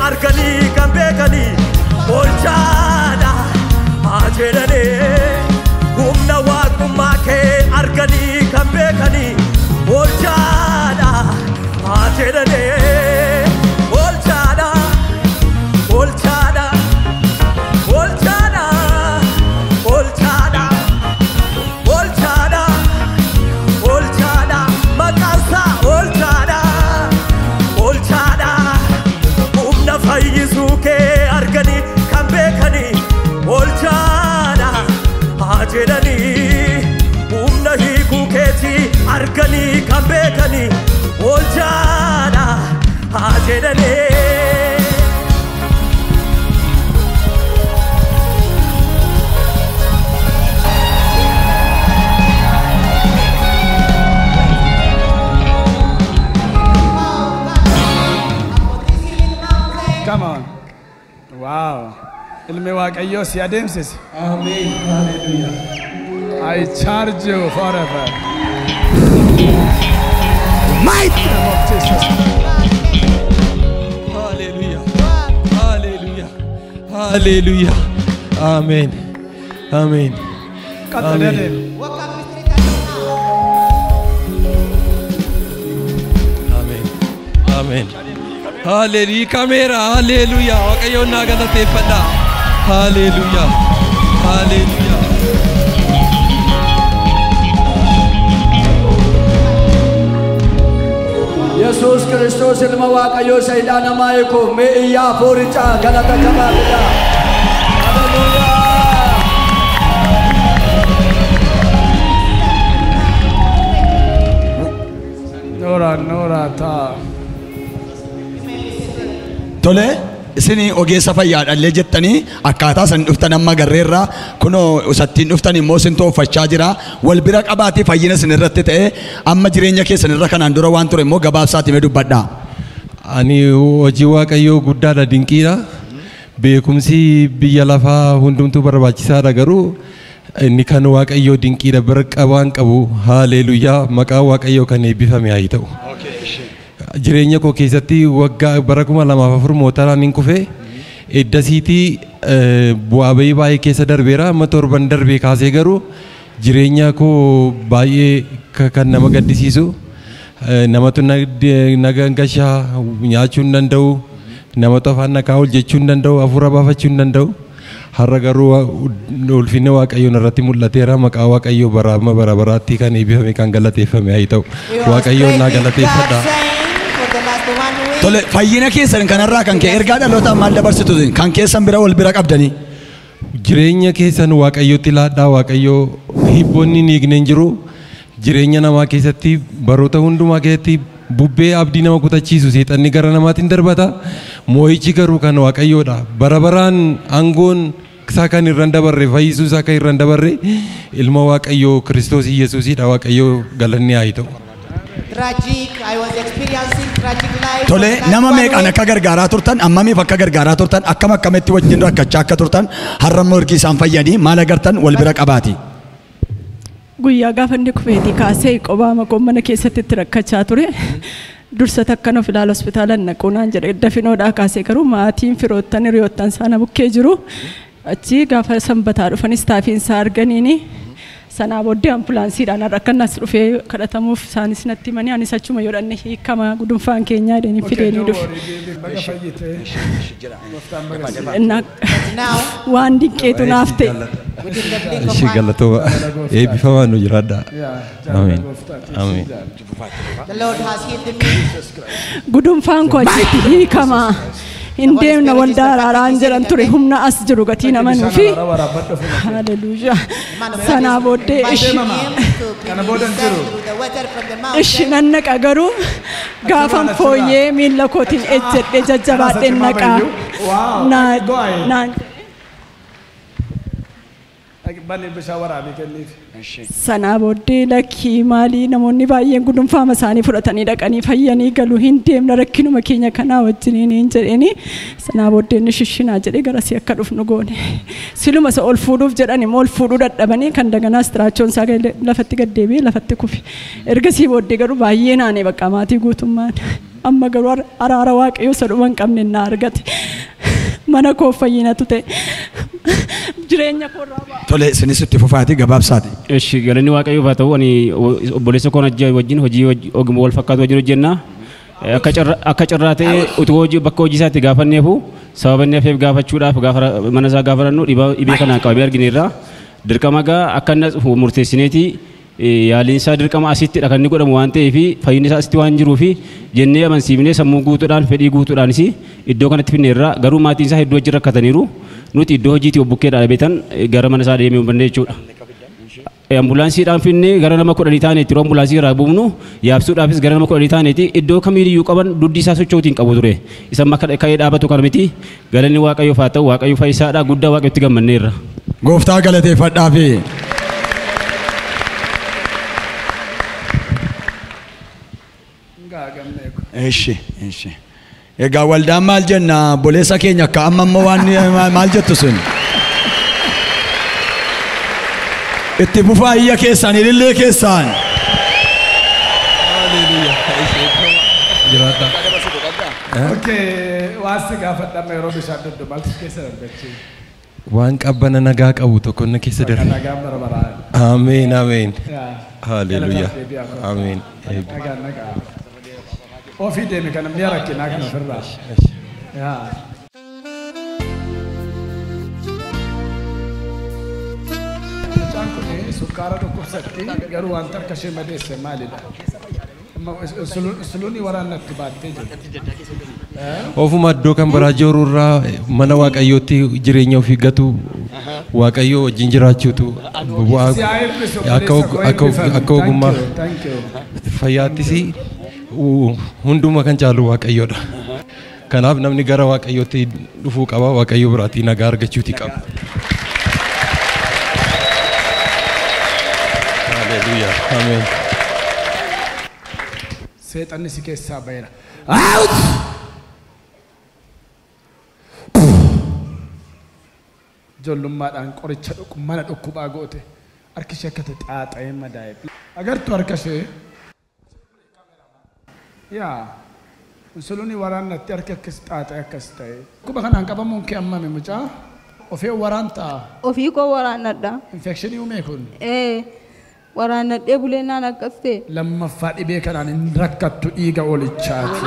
arganii kan beekanii oolchaadha haa jedhanii humna waaqummaa kee arganii kan beekanii oolchaadha haa jedhanii oolchaadha oolchaadha oolchaadha oolchaadha oolchaadha oolchaadha maqaansaa oolchaadha oolchaadha humna fayyisuu kee arganii kan beekanii oolchaadha haa jedhanii humna hiikuu keetii arganii kan beekanii oolchaadha haa jedhanii. Come on. Wow. Ilmi Waaqayyoo si adeemsise. Amen. Hallelujah. I charge you forever. Mighty name of Jesus. Hallelujah. Hallelujah. Hallelujah. Amen. Amen. Amen. Amen. Amen. Hallelujah. Kamera. Hallelujah. Waaqayyoon naa galateeffadha. Hallelujah. Hallelujah. Yesus Kristus ilma Waaqayyoo Sayyidaan Amaayiko mee iyyaa foorichaa galata qabaadha. Noora taa. Tole isinii ogeessa fayyaadhallee jettanii akkaataa san dhuftan amma garreerraa kunoo usattiin dhuftan immoo isin tooffachaa jira wal bira qabaatii fayyina isin irratti ta'e amma jireenya keessan irra kanaan dura waan ture immoo gabaabsaati mee dubbadhaa. Ani hojii Waaqayyoo guddaadha dinqiidha. Beekumsi biyya lafaa hundumtuu barbaachisaadha garuu inni kan Waaqayyoo dinqiidha bira qabaan qabu haleluyaa maqaa Waaqayyoo kan eebbifame haa ta'u. Jireenya koo keessatti waggaa bara 2004 mootaraan hin kufe eddasiitii bu'aa bahii baay'ee keessa darbeera amma torban darbee kaasee garuu jireenya koo baay'ee kan nama gaddisiisu namatu nagangashaa nyaachuu hin danda'u namatu afaan nakaa ol jechuu hin danda'u hafuura baafachuu hin danda'u har'a garuu ulfinni Waaqayyoon irratti mul'ateera maqaa Waaqayyoo bara baraatti kan eebbifame kan galateeffame haa ta'u Waaqayyoon naa galateeffadha. Tole fayyina keessan kanarraa kan ka'e ergaa dhalootaan maal dabarsitu kan keessan bira wal bira qabdanii. Jireenya keessan Waaqayyootti laadhaa Waaqayyoo hibboonni hin hiikne hin jiru. Jireenya namaa keessatti baroota hundumaa keessatti bubbee abdii nama kutachiisu seexanni gara namaatiin darbata. Moo'ichi garuu kan Waaqayyoodha. Bara baraan aangoon isaa kan irraan dabarre fayyisuu isaa kan irraan dabarre ilma Waaqayyoo Kiristoos Yesuusidha Waaqayyoo galanni haa ta'u. Tragic, I was experiencing tragic life. Tole nama meeqaan akka gargaaraa turtan ammamiif akka gargaaraa turtan akkamitti wajjin rakkachaa akka turtan har'ammoo ergi isaan fayyanii maal agartan wal bira qabaati. Guyyaa gaafa inni kufeetii kaasee qophaa makoo mana keessatti itti rakkachaa ture. Dursa takkan of ilaala hospitaala naquunaan jedhe dafinoodhaa kaasee garuu maatiin firoottan hiriyoottan isaana bukkee jiru. Achi gaafa sanbataa dhufanis taafiinsaa arganiini. Sanaa booddee ambulaansiidhaan rakkannas dhufee kadhatamuuf isaanis natti himanii anis achuma yoodhanne hiikama gudunfaan keenyaa jedhanii fideenii dhufe. Waan dinqeetu naaf ta'e. Ishee Galatoomaa eebbifamaa nu jiraadha. Ameen. Ameen. Gudunfaan koo achitti hiikama. Hin deemna waldaa araaraan jedhan ture humna as jiru gatii namanuu fi haleluuyaa sanaa booddee ishi nan naqa garuu gaafan fooyyee miila kootiin ejjedhe jajjabaadheen naqaa naan sanaa booddee lakkii maalii namoonni baay'een gudunfaama isaanii fudhatanii dhaqanii fayyanii galuu hin deemna rakkinuma keenya kanaa wajjiniin hin jedheni sanaa booddee inni shishinaa jedhee garasii akka dhufnu goone siluma isa ol fuudhuuf jedhan immoo ol fuudhuu dadhabanii kan daganaas xiraachoon isaa lafatti gaddeebi'ee lafatti kufe ergasii booddee garuu baay'ee naanee bakka maatii guutummaan amma garuu araara waaqayyo sadhuman qabne na argate mana koo fayyinatu ta'e jireenya koorraa Tole isinis itti fufaatii gabaabsaati. Eshi galanni waaqayyo haa ta'u ani obboleessa koon wajjin hojii ogummaa wal fakkaatu wajjin hojjenna. Akka carraa ta'e utuu hojii bakka hojii isaatti gaafanneefu sababa inni hafeef gaafachuudhaaf mana isaa gaafatannu dhibee kanaan qabamee argineerra. Dirqama gaa akka inni murteessineeti yaaliin isaa dirqama asitti kan inni godhamu waan ta'eef fayyinni isaa asitti waan jiruuf jennee amansiifnee sammuu guutuudhaan fedhii guutuudhaanis iddoo kanatti finneerra garuu maatiin isaa hedduu wajjin rakkataniiru nuti iddoo hojiitii obbukkeedhaan beetan gara mana isaa deemee hubanne jechuudha. Ambulaansiidhaan finne gara nama 10 taaneetti yeroo ambulaansii irraa buufnu yaabsuudhaafis gara nama 10 taaneetti iddoo kamiiyyuu qaban duddi isaa sochootiin qabu ture. Isa makka ka'ee dhaabatu kana miti galanni waaqayyoof haa ta'u waaqayyo fayyisaadha guddaa waaqayyotti gammanneerra. Gooftaa galateeffadhaafi. Eshi. Egaa waldaan maal jenna boleessa keenya akka amma ammoo waan maal jettu sun. Itti fufaa iyya keessan ilillee keessan. Waasi gaafadhama yeroo bishaan duddumaltu keessa darbachuu. Waan qabbana nagaa qabu tokko na keessa darbe. Nagaan barabaraan. Ameen ameen. Haleluuyaa. Ameen. Nagaa. Ofii deeme kana mi'a rakkinaa kana ofirraa. Mucaan kun sukkaara dhukkubsatti garuu waan takka ishee madeesse maalidha? Suluunii waraannatti baattee jirti. Ofuma iddoo kan biraa jirurraa mana waaqayyootti jireenya ofii gatu waaqayyoo wajjin jiraachuutu akka ogummaa fayyaattis hunduma kan caalu waaqayyoodha. Kanaaf namni gara waaqayyootti dhufuu qaba waaqayyo biraatii nagaa argachuuti qaba. Haleluuyaa. Ameen. Seexanni si keessaa baheera. Ijoollummaadhaan qoricha mana dhukkubaa goote harki ishee akka xaaxa'ee madaa'e. Agartuu harka ishee. Yaa suluunii waraannatti harki akkas xaaxa'e akkas ta'e. Dhukkuba kanaan qabamuun kee ammame mucaa? Ofii waraantaa? Ofii koo waraannadha. Infekshinii uumee kun? Waraannadhee buleenaan akkas ta'e. Lammaffaa dhibee kanaan hin rakkattu dhiiga olichaati.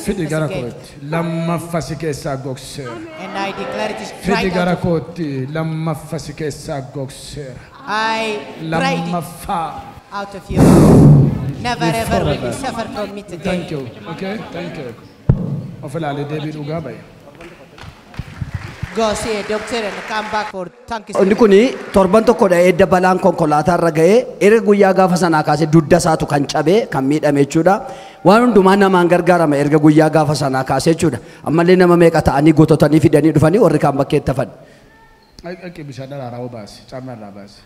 Fidi gara kootti lammaffaa si keessaa gogseera. Fidi gara kootti lammaffaa si keessaa gogseera. Lammaffaa. Out of you. Never ever will you suffer from it again. Thank you. Okay, thank you. Of ilaalee deebii dhugaa bahe. Go see a doctor and come back for thank you. Inni kuni torban tokkodha edda balaan konkolaataa irra ga'ee erga guyyaa gaafa sanaa kaasee dudda isaatu kan cabee kan miidhame jechuudha. Waan hundumaa namaan gargaarama erga guyyaa gaafa sanaa kaasee jechuudha. Ammallee nama meeqa ta'anii gototanii fidanii dhufanii warri kaan bakkeetti hafan. Akka bishaan daraaraa baase, caammaa irraa baase.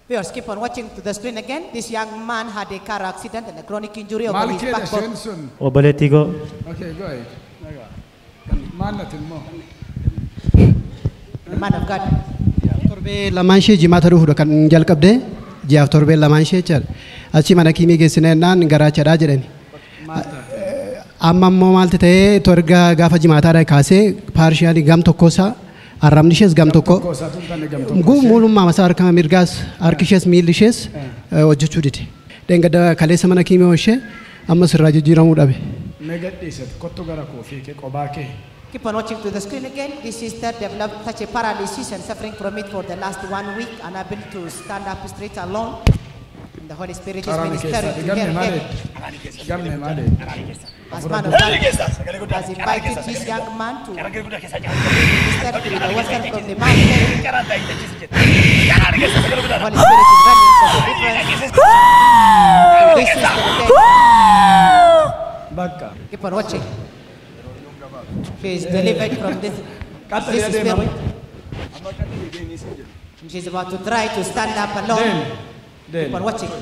Viewers, keep on watching to the screen again. This young man had a car accident and a chronic injury over his backbone. Obboleettii koo. Okay, go ahead. Maal natin mo? Man of God. Torbee lamaan ishee jimaata dhufuudha kan jalqabde ji'aaf torbee lamaan ishee jechaadha. Achi mana kiimii geessinennaan garaachadhaa jedhani. Amma immoo maalti ta'ee torga gaafa jimaataadha kaasee paarshiyaalii gam tokkosaa arrabni ishees gam tokko guumuulummaa masaa harka mirgaas harki ishees miilli ishees hojjechuu dide. Dengada kaleessa mana kiimii ishee ammas irraa jijjiiramuu dhabe. Kottu gara koofii kee qobaa kee. Keep on watching to the screen again. This sister developed such a paralysis and suffering from it for the last 1 week, unable to stand up straight alone. And the Holy Spirit is ministering to her. As man of God has invited this young man to minister to the western from the mountain. The Holy Spirit is running for the difference. This sister again. Keep on watching. She is delivered from this spirit. She is about to try to stand up alone. Keep on watching.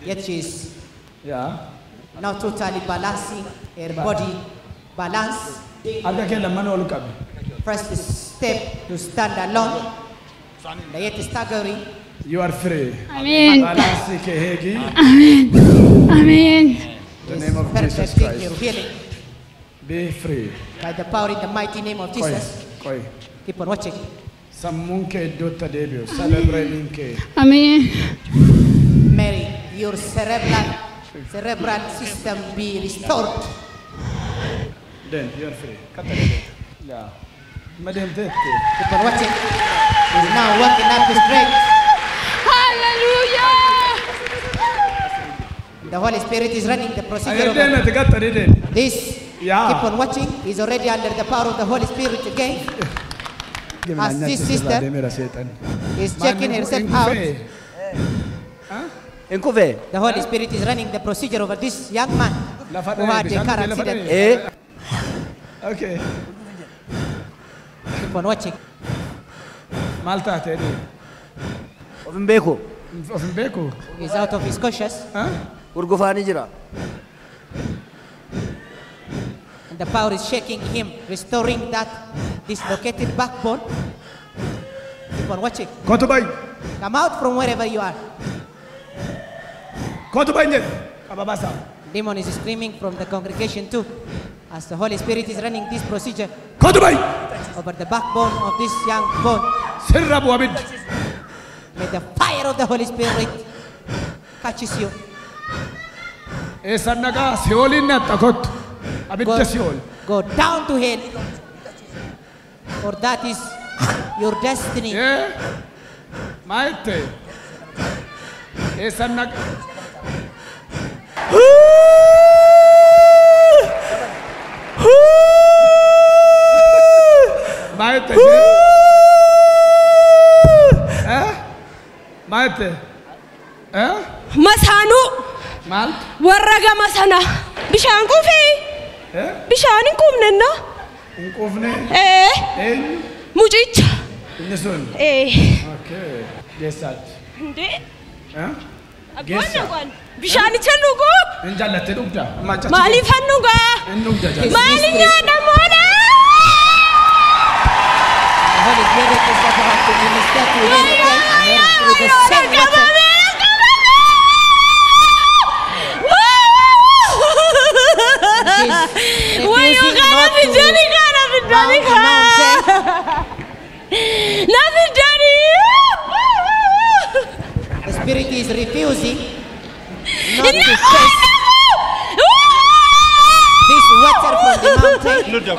Yet she is now totally balancing her body. Balance. First step to stand alone. Yet staggering. You are free. Amen. Balance kehegi. Amen. In the name of Christ. your healing Be free. by the power in the mighty name of Jesus. Koi. Keep on watching. Sammuun kee iddootti deebi'u. Celebrating kee. Ameen. Mary, your cerebral system be restored. Then you are free. Katale. Yeah. Madam Tete. Keep on watching. He's now working up his strength. Hallelujah. The Holy Spirit is running the procedure. This, Yeah. keep on watching. He's already under the power of the Holy Spirit again. As this sister is checking herself out. The Holy Spirit is running the procedure over this young man who had a car accident. Okay. Keep on watching. Malta Teddy. Ofimbeku. Ofimbeku. He's out of his conscious. Urgufani jira. And the power is shaking him, restoring that dislocated backbone. Keep on watching. Kotubai. Come out from wherever you are. Kotubai. Kababasa. Demon is screaming from the congregation too, as the Holy Spirit is running this procedure over the backbone of this young bone. May the fire of the Holy Spirit catches you. Go down to hell, for that is your destiny. Maite. Maite. Maite. Masanu. Mal. Warraga masana. Bishaan kufi. Bishaan hin qubne na. Hin qubne. Mucicha. Inni sun. Okay. Geessat. Inde. Geessa. Bishaan icha dhugu. Hin jaallatte dhugda. Maaliif han dhugaa? Hin dhugda jaallatte. Maali nyaadhamoodha? The Holy Spirit is about to minister to him with the same water. The Spirit is refusing not to taste this water from the mountain. In the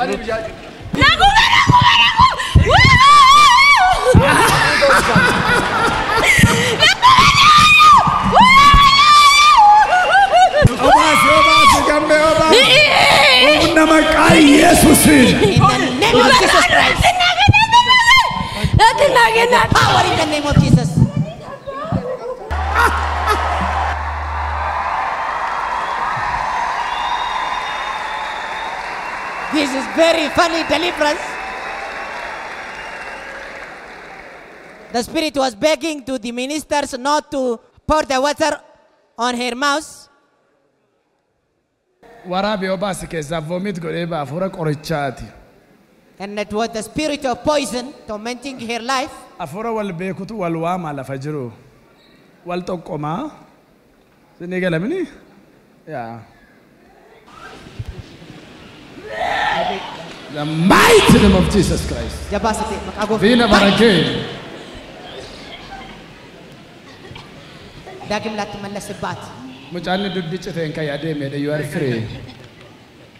name of Jesus Christ. Power in the name of Jesus. This is very funny deliverance. The Spirit was begging to the ministers not to pour the water on her mouth. Waraabee obaasi keessaa vomit godhee baafura qorichaati. And it was the spirit of poison tormenting her life. Afura wal beekutu wal waamaa lafa jiru. Wal tokkomaa. Sinii galamini? Yeah. The mighty name of Jesus Christ. Vina barakee. Dagim lati malasibat. Mucaalli duddicha ta'een kan yaadee you are free.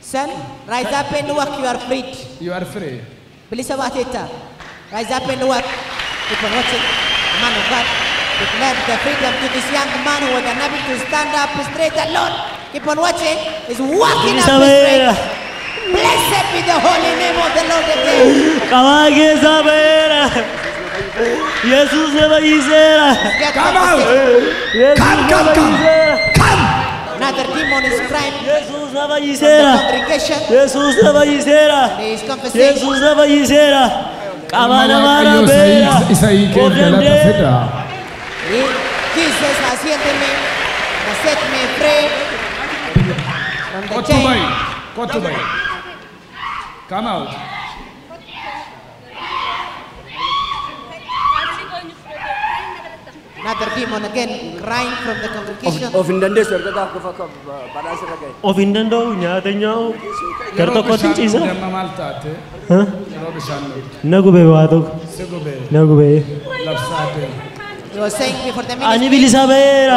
Son, rise up and walk, you are freed. You are free. Bilisa wateta. Rise up and walk. Keep on watching. The man of God declared the freedom to this young man who was unable to stand up straight alone. Keep on watching. He's walking up straight. Blessed be the holy name of the Lord again. Kawage sabera. Jesus never is there. Come out. Come. Another demon is crying. Jesus never is from the congregation. Jesus never is there. He is confessing. Jesus never is there. Kamana mara bera. Jesus has healed me and set me free from the chain. Come out. Another demon again crying from the congregation. Of in dandeessu erga gaaf dhufa badhaasa irra ga'e. Of hin danda'u nyaata nyaa'u gara tokkotti ciisa. Amma maal taate? Yeroo bishaan na gube waa tokko. Si gube. Na gube. Labsaate. He was saying before the ministry. Ani bilisa beera.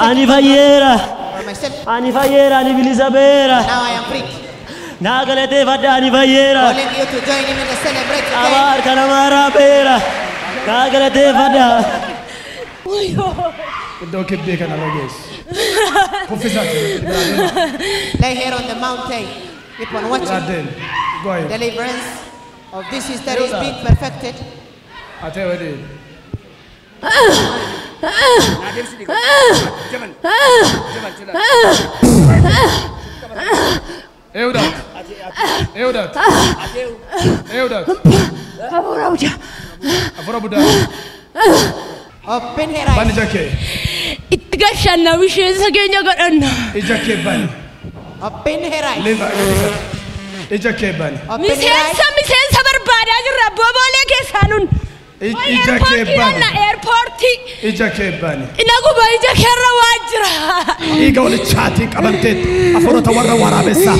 Ani fayyera. Ani fayyera. Ani bilisa beera. Now I am free. Na galateeffadha ani fayyera. Calling you to join him in the celebration. Abaar kana maaraa beera. Na galateeffadha. Iddoo kibbee kana rageessu. Kuffisaati. Lay here on the mountain. Keep on watching. Go ahead. Deliverance of this sister is being perfected. Ate wadi. Eudat. Eudat. Eudat. Afura buja. Afura buda. Open her eyes. Bani jake. Itti gashanna bisheensa keenya godhanna. Ijake bani. Open her eyes. Leva. Ijake bani. Miseensa barbaadaa jirra boobolee keessaa nun. Ijake bani. Airportii. Ijake bani. Ina guba ija keerra waa jira. Dhiiga walichaatiin qabamteet afuurota warra waraabessaa.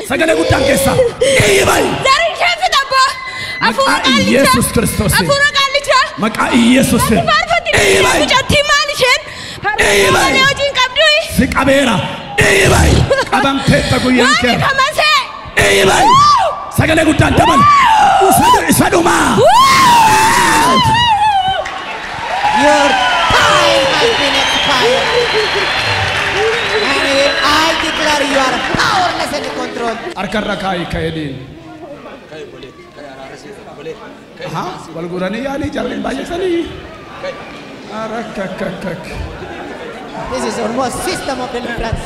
Sagalee guddaan keessaa. Eeyyibali. Darin keessa tabbaa. Afuura qaallichaa. Yesus Kiristoos. Afuura qaallicaa. Maqaa Yesus. Eeyyibali. Mucattii maal isheen? Eeyyibali. Hojiin qabdu. Si qabeera. Eeyyibali. Qabamteetta guyyaan kee. Waan kamasee. Eeyyibali. Sagalee guddaan dabal. Isa dhumaa. Your time has been expired. And I declare you are powerless and in control. Arkarra kaayi ka'edhiin. Wal guranii yaanii jarreen baay'isanii. Arakkakkakkak. This is almost system of deliverance.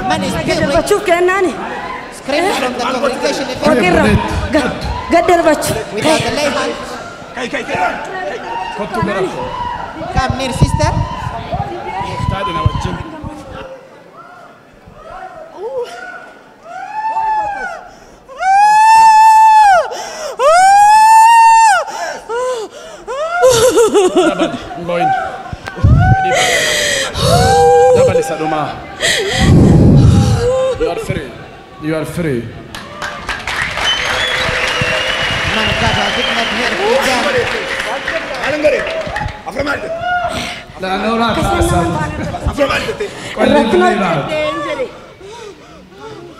Man is still screaming from the congregation. Without the lay hand. Come near, sister. You are free. You are free. Man of God, I did not hear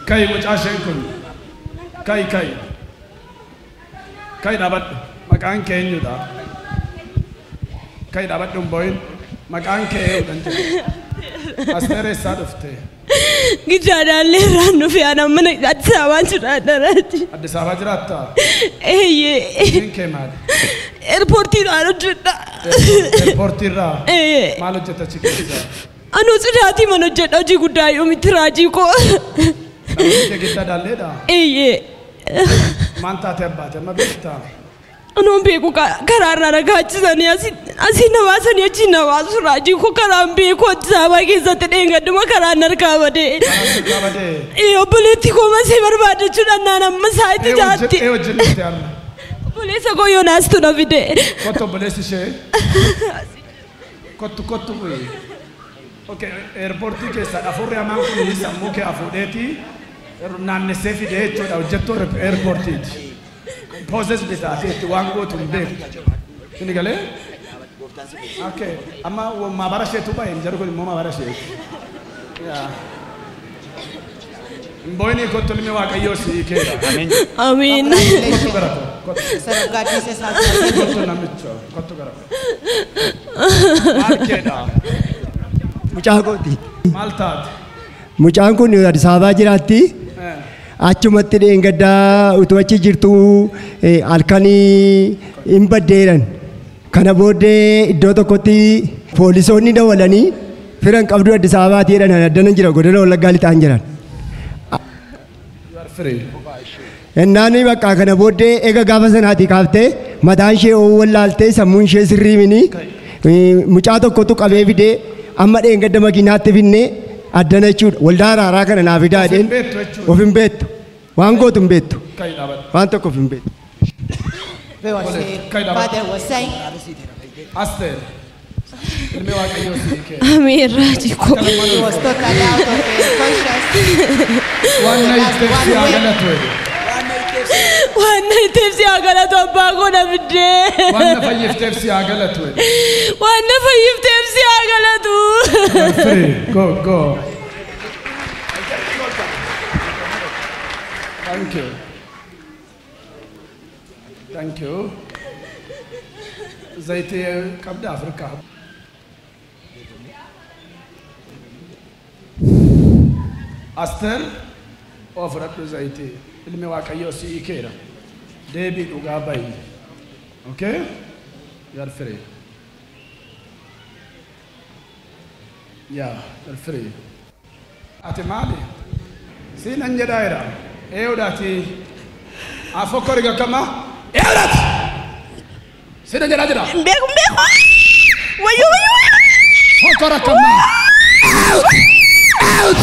Kai mucaa isheen kun kai dhaabadhu maqaan kee eenyudha? Kai dhaabadhu hin boo'in maqaan kee eenyudha jedhe. Asteer eessaa dhufte? Giddaadhaallee irraan dhufe ana mana Addis Ababaan jiraadharaati. Addis Ababaa jiraatta? Eeyyee. Hojiin kee maali? Eerpoortiidhaan hojjedha. Eerpoortiirraa? Maal hojjetta achi keessa? Anuu cidhaatii mana hojjedha hojii guddaa yoomitti raajii koo. Namni kee giddaadhaalleedha? Eeyyee. Maan taate abbaate amma beektaa? Anuun beeku karaarraa ragaachisanii asii nabaasanii achi nabaasu raajii koo karaan beeku Addis Ababaa keessatti dheengadduma karaan harkaa badee. Obboleetti koo masee barbaadachuudhaan naan amma saayitti jaatti. Wajjin dhufte amma? Obboleessa koo Yoonaastu na fide. Kottu obboleessi ishee? Kottu bu'e. Okay, eerpoortii keessaa afurri hamaan kun sammuu kee afuudheetii naannessee fidee jechuudha hojjettuu eerpoortiiti. Poses bitaateetti waan gootu hin beektu. Inni galee? Okay, amma maabara isheetu bahe hin jiru kun immoo maabara isheeti. Mboyni kottu ilmi Waaqayyoo sii keedha. Amiin. Kottu gara koo. Kottu namicha. Kottu gara koo. Maal keedha? Mucaa kooti. Maal taate? Mucaan kun Addis Ababaa jiraatti. Achumatti dheengaddaa utuu achi jirtu halkanii hin baddeeran. Kana booddee iddoo tokkotti poolisoonni dawalanii firan qabduu Addis Ababaatti jedhan addana jira godina Wallaggaa lixaan jiran. Ennaani bakka kana booddee eega gaafa sanaatii kaaftee mataan ishee wallaaltee sammuun ishee sirriimini mucaa tokkotu qabee fidee amma dheengadda makiinaatti finnee addana jechuudha. Waldaa araaraa kana naaf fidaa jedheen of hin beektu. Waan gootu hin beektu. Waan tokko of hin beektu. Father was saying, Aster. Ilmi waaqayyoo sii kee. Amiin raajii koo. He was totally out of conscious. Waan na itteef si haa galatu. Waan na itteef si haa galatu abbaa koo na fiddee. Waan na fayyifteef si haa galatu. Waan na fayyifteef si haa galatu. Free. Go. Thank you. Zaitee qabda Afrikaa. Aster ofradhu zaitee ilmi waaqayyoo si'ii keera. Deebii dhugaa bayi. Okay? You are free. Yeah, you are free. Ati maali? Siinan jedhaayira. Eewdaati. Afokkoriga kama? Eewdaati! Siinan jedhaa jira. Mbeeku. Wayyo. Fokkora kama? Out!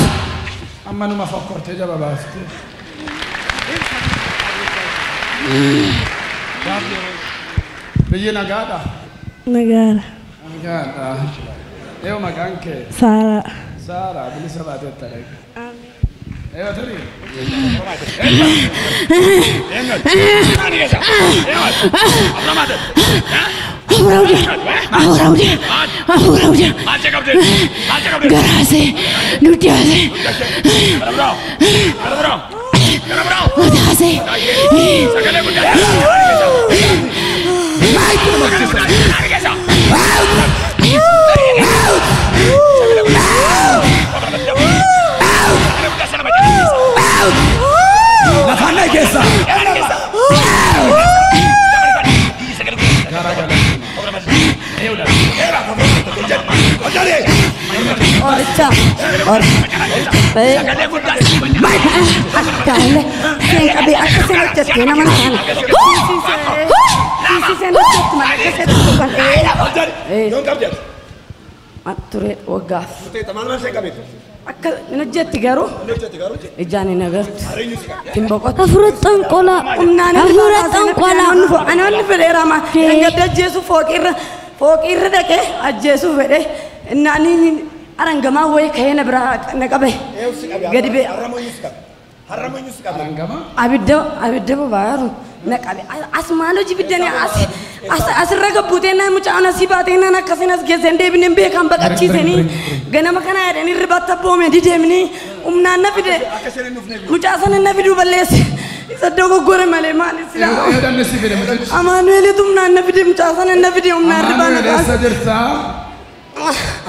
Amma numa fokkortee jaba baafte. Biyyi nagaadha. Nagaadha. Eewu maqaan kee? Saara bilisa baateetta dhaga. Eewu tarii? Garaase, dudyaase. Mataase. Lafana keessa. Orcha. Akkaalle. Seen qabee akka seen hojjettee nama naan. Seen hojjettu mana keessatti dhugan. Yoon qabjatu. Ture waggaaf. Akka hin hojjetti garuu. Ijaan hin agartu. Hin boqotu. Afuratan qola. Afuratan qola. Anoonni fedheerama. Gadda ajjeesu fooqirra dhaqee ajjeesu fedhe. Naani arangamaa wayii ka'ee na biraa na qabe. Gadi bee. Abidda bobaaru na qabe. As maal hojii biddanii asirra gabbuutee naan mucaan asii baatee naan akkasiin as geesseen deebineen beekan baqachiisanii ganama kana jedhanii irribaatti abboome dideemanii humnaan na fide mucaa sana na fiduu balleesse. Isa dogoggore malee maal silaa. Amaanueelitu humnaan na fide mucaa sana na fide humnaan ribaa na baase.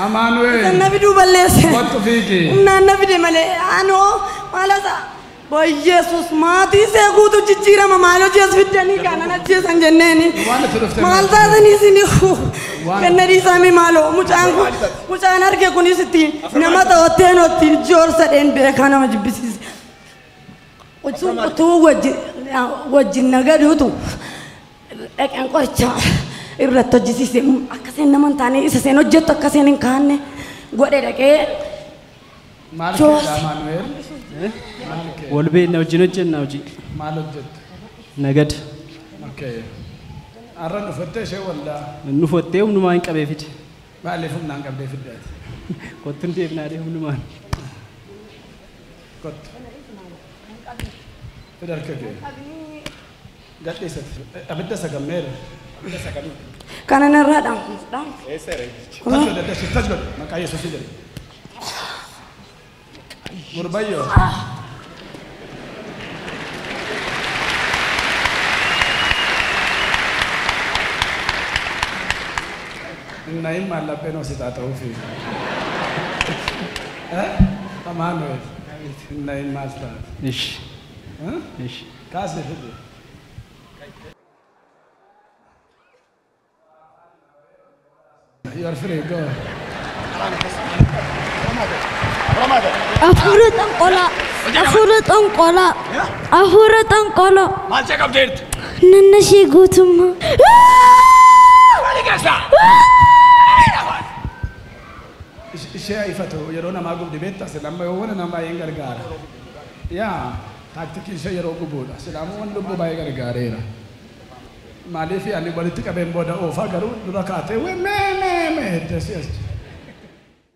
Amaanueel. Isa na fiduu balleesse. Wattu fiigi. Humnaan na fide malee aanoo maal isaa. Boy Jesus maatii seekuutu jijjiirama maal hojii as fiddanii kanan ajjeesan jenneeni. Maal taasanii isini ganna dhiisaami maaloo mucaan arge kunis ittiin nama ta'otteen ottiin joorsadheen beekaa nama jibbisiise. Utuu wajjin nagaduutu dhaqeen qorichaa irratti hojjisiise akkaseen nama hin taane isa seen hojjettu akkaseen hin kaanne godhe dhaqee. Maal keessa Amaanueel? Walbeena wajjin hojjenna hojii. Maal hojjettu? Nagad. Har'a dhufattee ishee waldaa. Dhufattee humnumaa hin qabee fide. Maaliif humnaan qabdee fiddaati? Kottuun deebinaadhee humnumaan. Kottu. Fida harka kee. Gadhiisati. Abidda sagammeera. Abidda sagaluu. Kana narraa dhaamsa. Tajbad maqaa Yesuusii jedhe. Murbayyo. Naim mallape no sita taufi. Amaanuel. Naim master. Ish. Ish. Kaase fide. You are free, go. Afuratan qola. Maal cakap jirtu? Nanna ishee guutummaa. Maali keessa? Ishee ifatu yeroo namaa gubdi beektaa silama yoo waan namaa hin gargaara. Yaa taaktikii ishee yeroo gubuudha. Silama waan lubbuu baay'ee gargaareera. maaliif ani walitti qabeen booda oofaa garuu dura kaatee mee desi as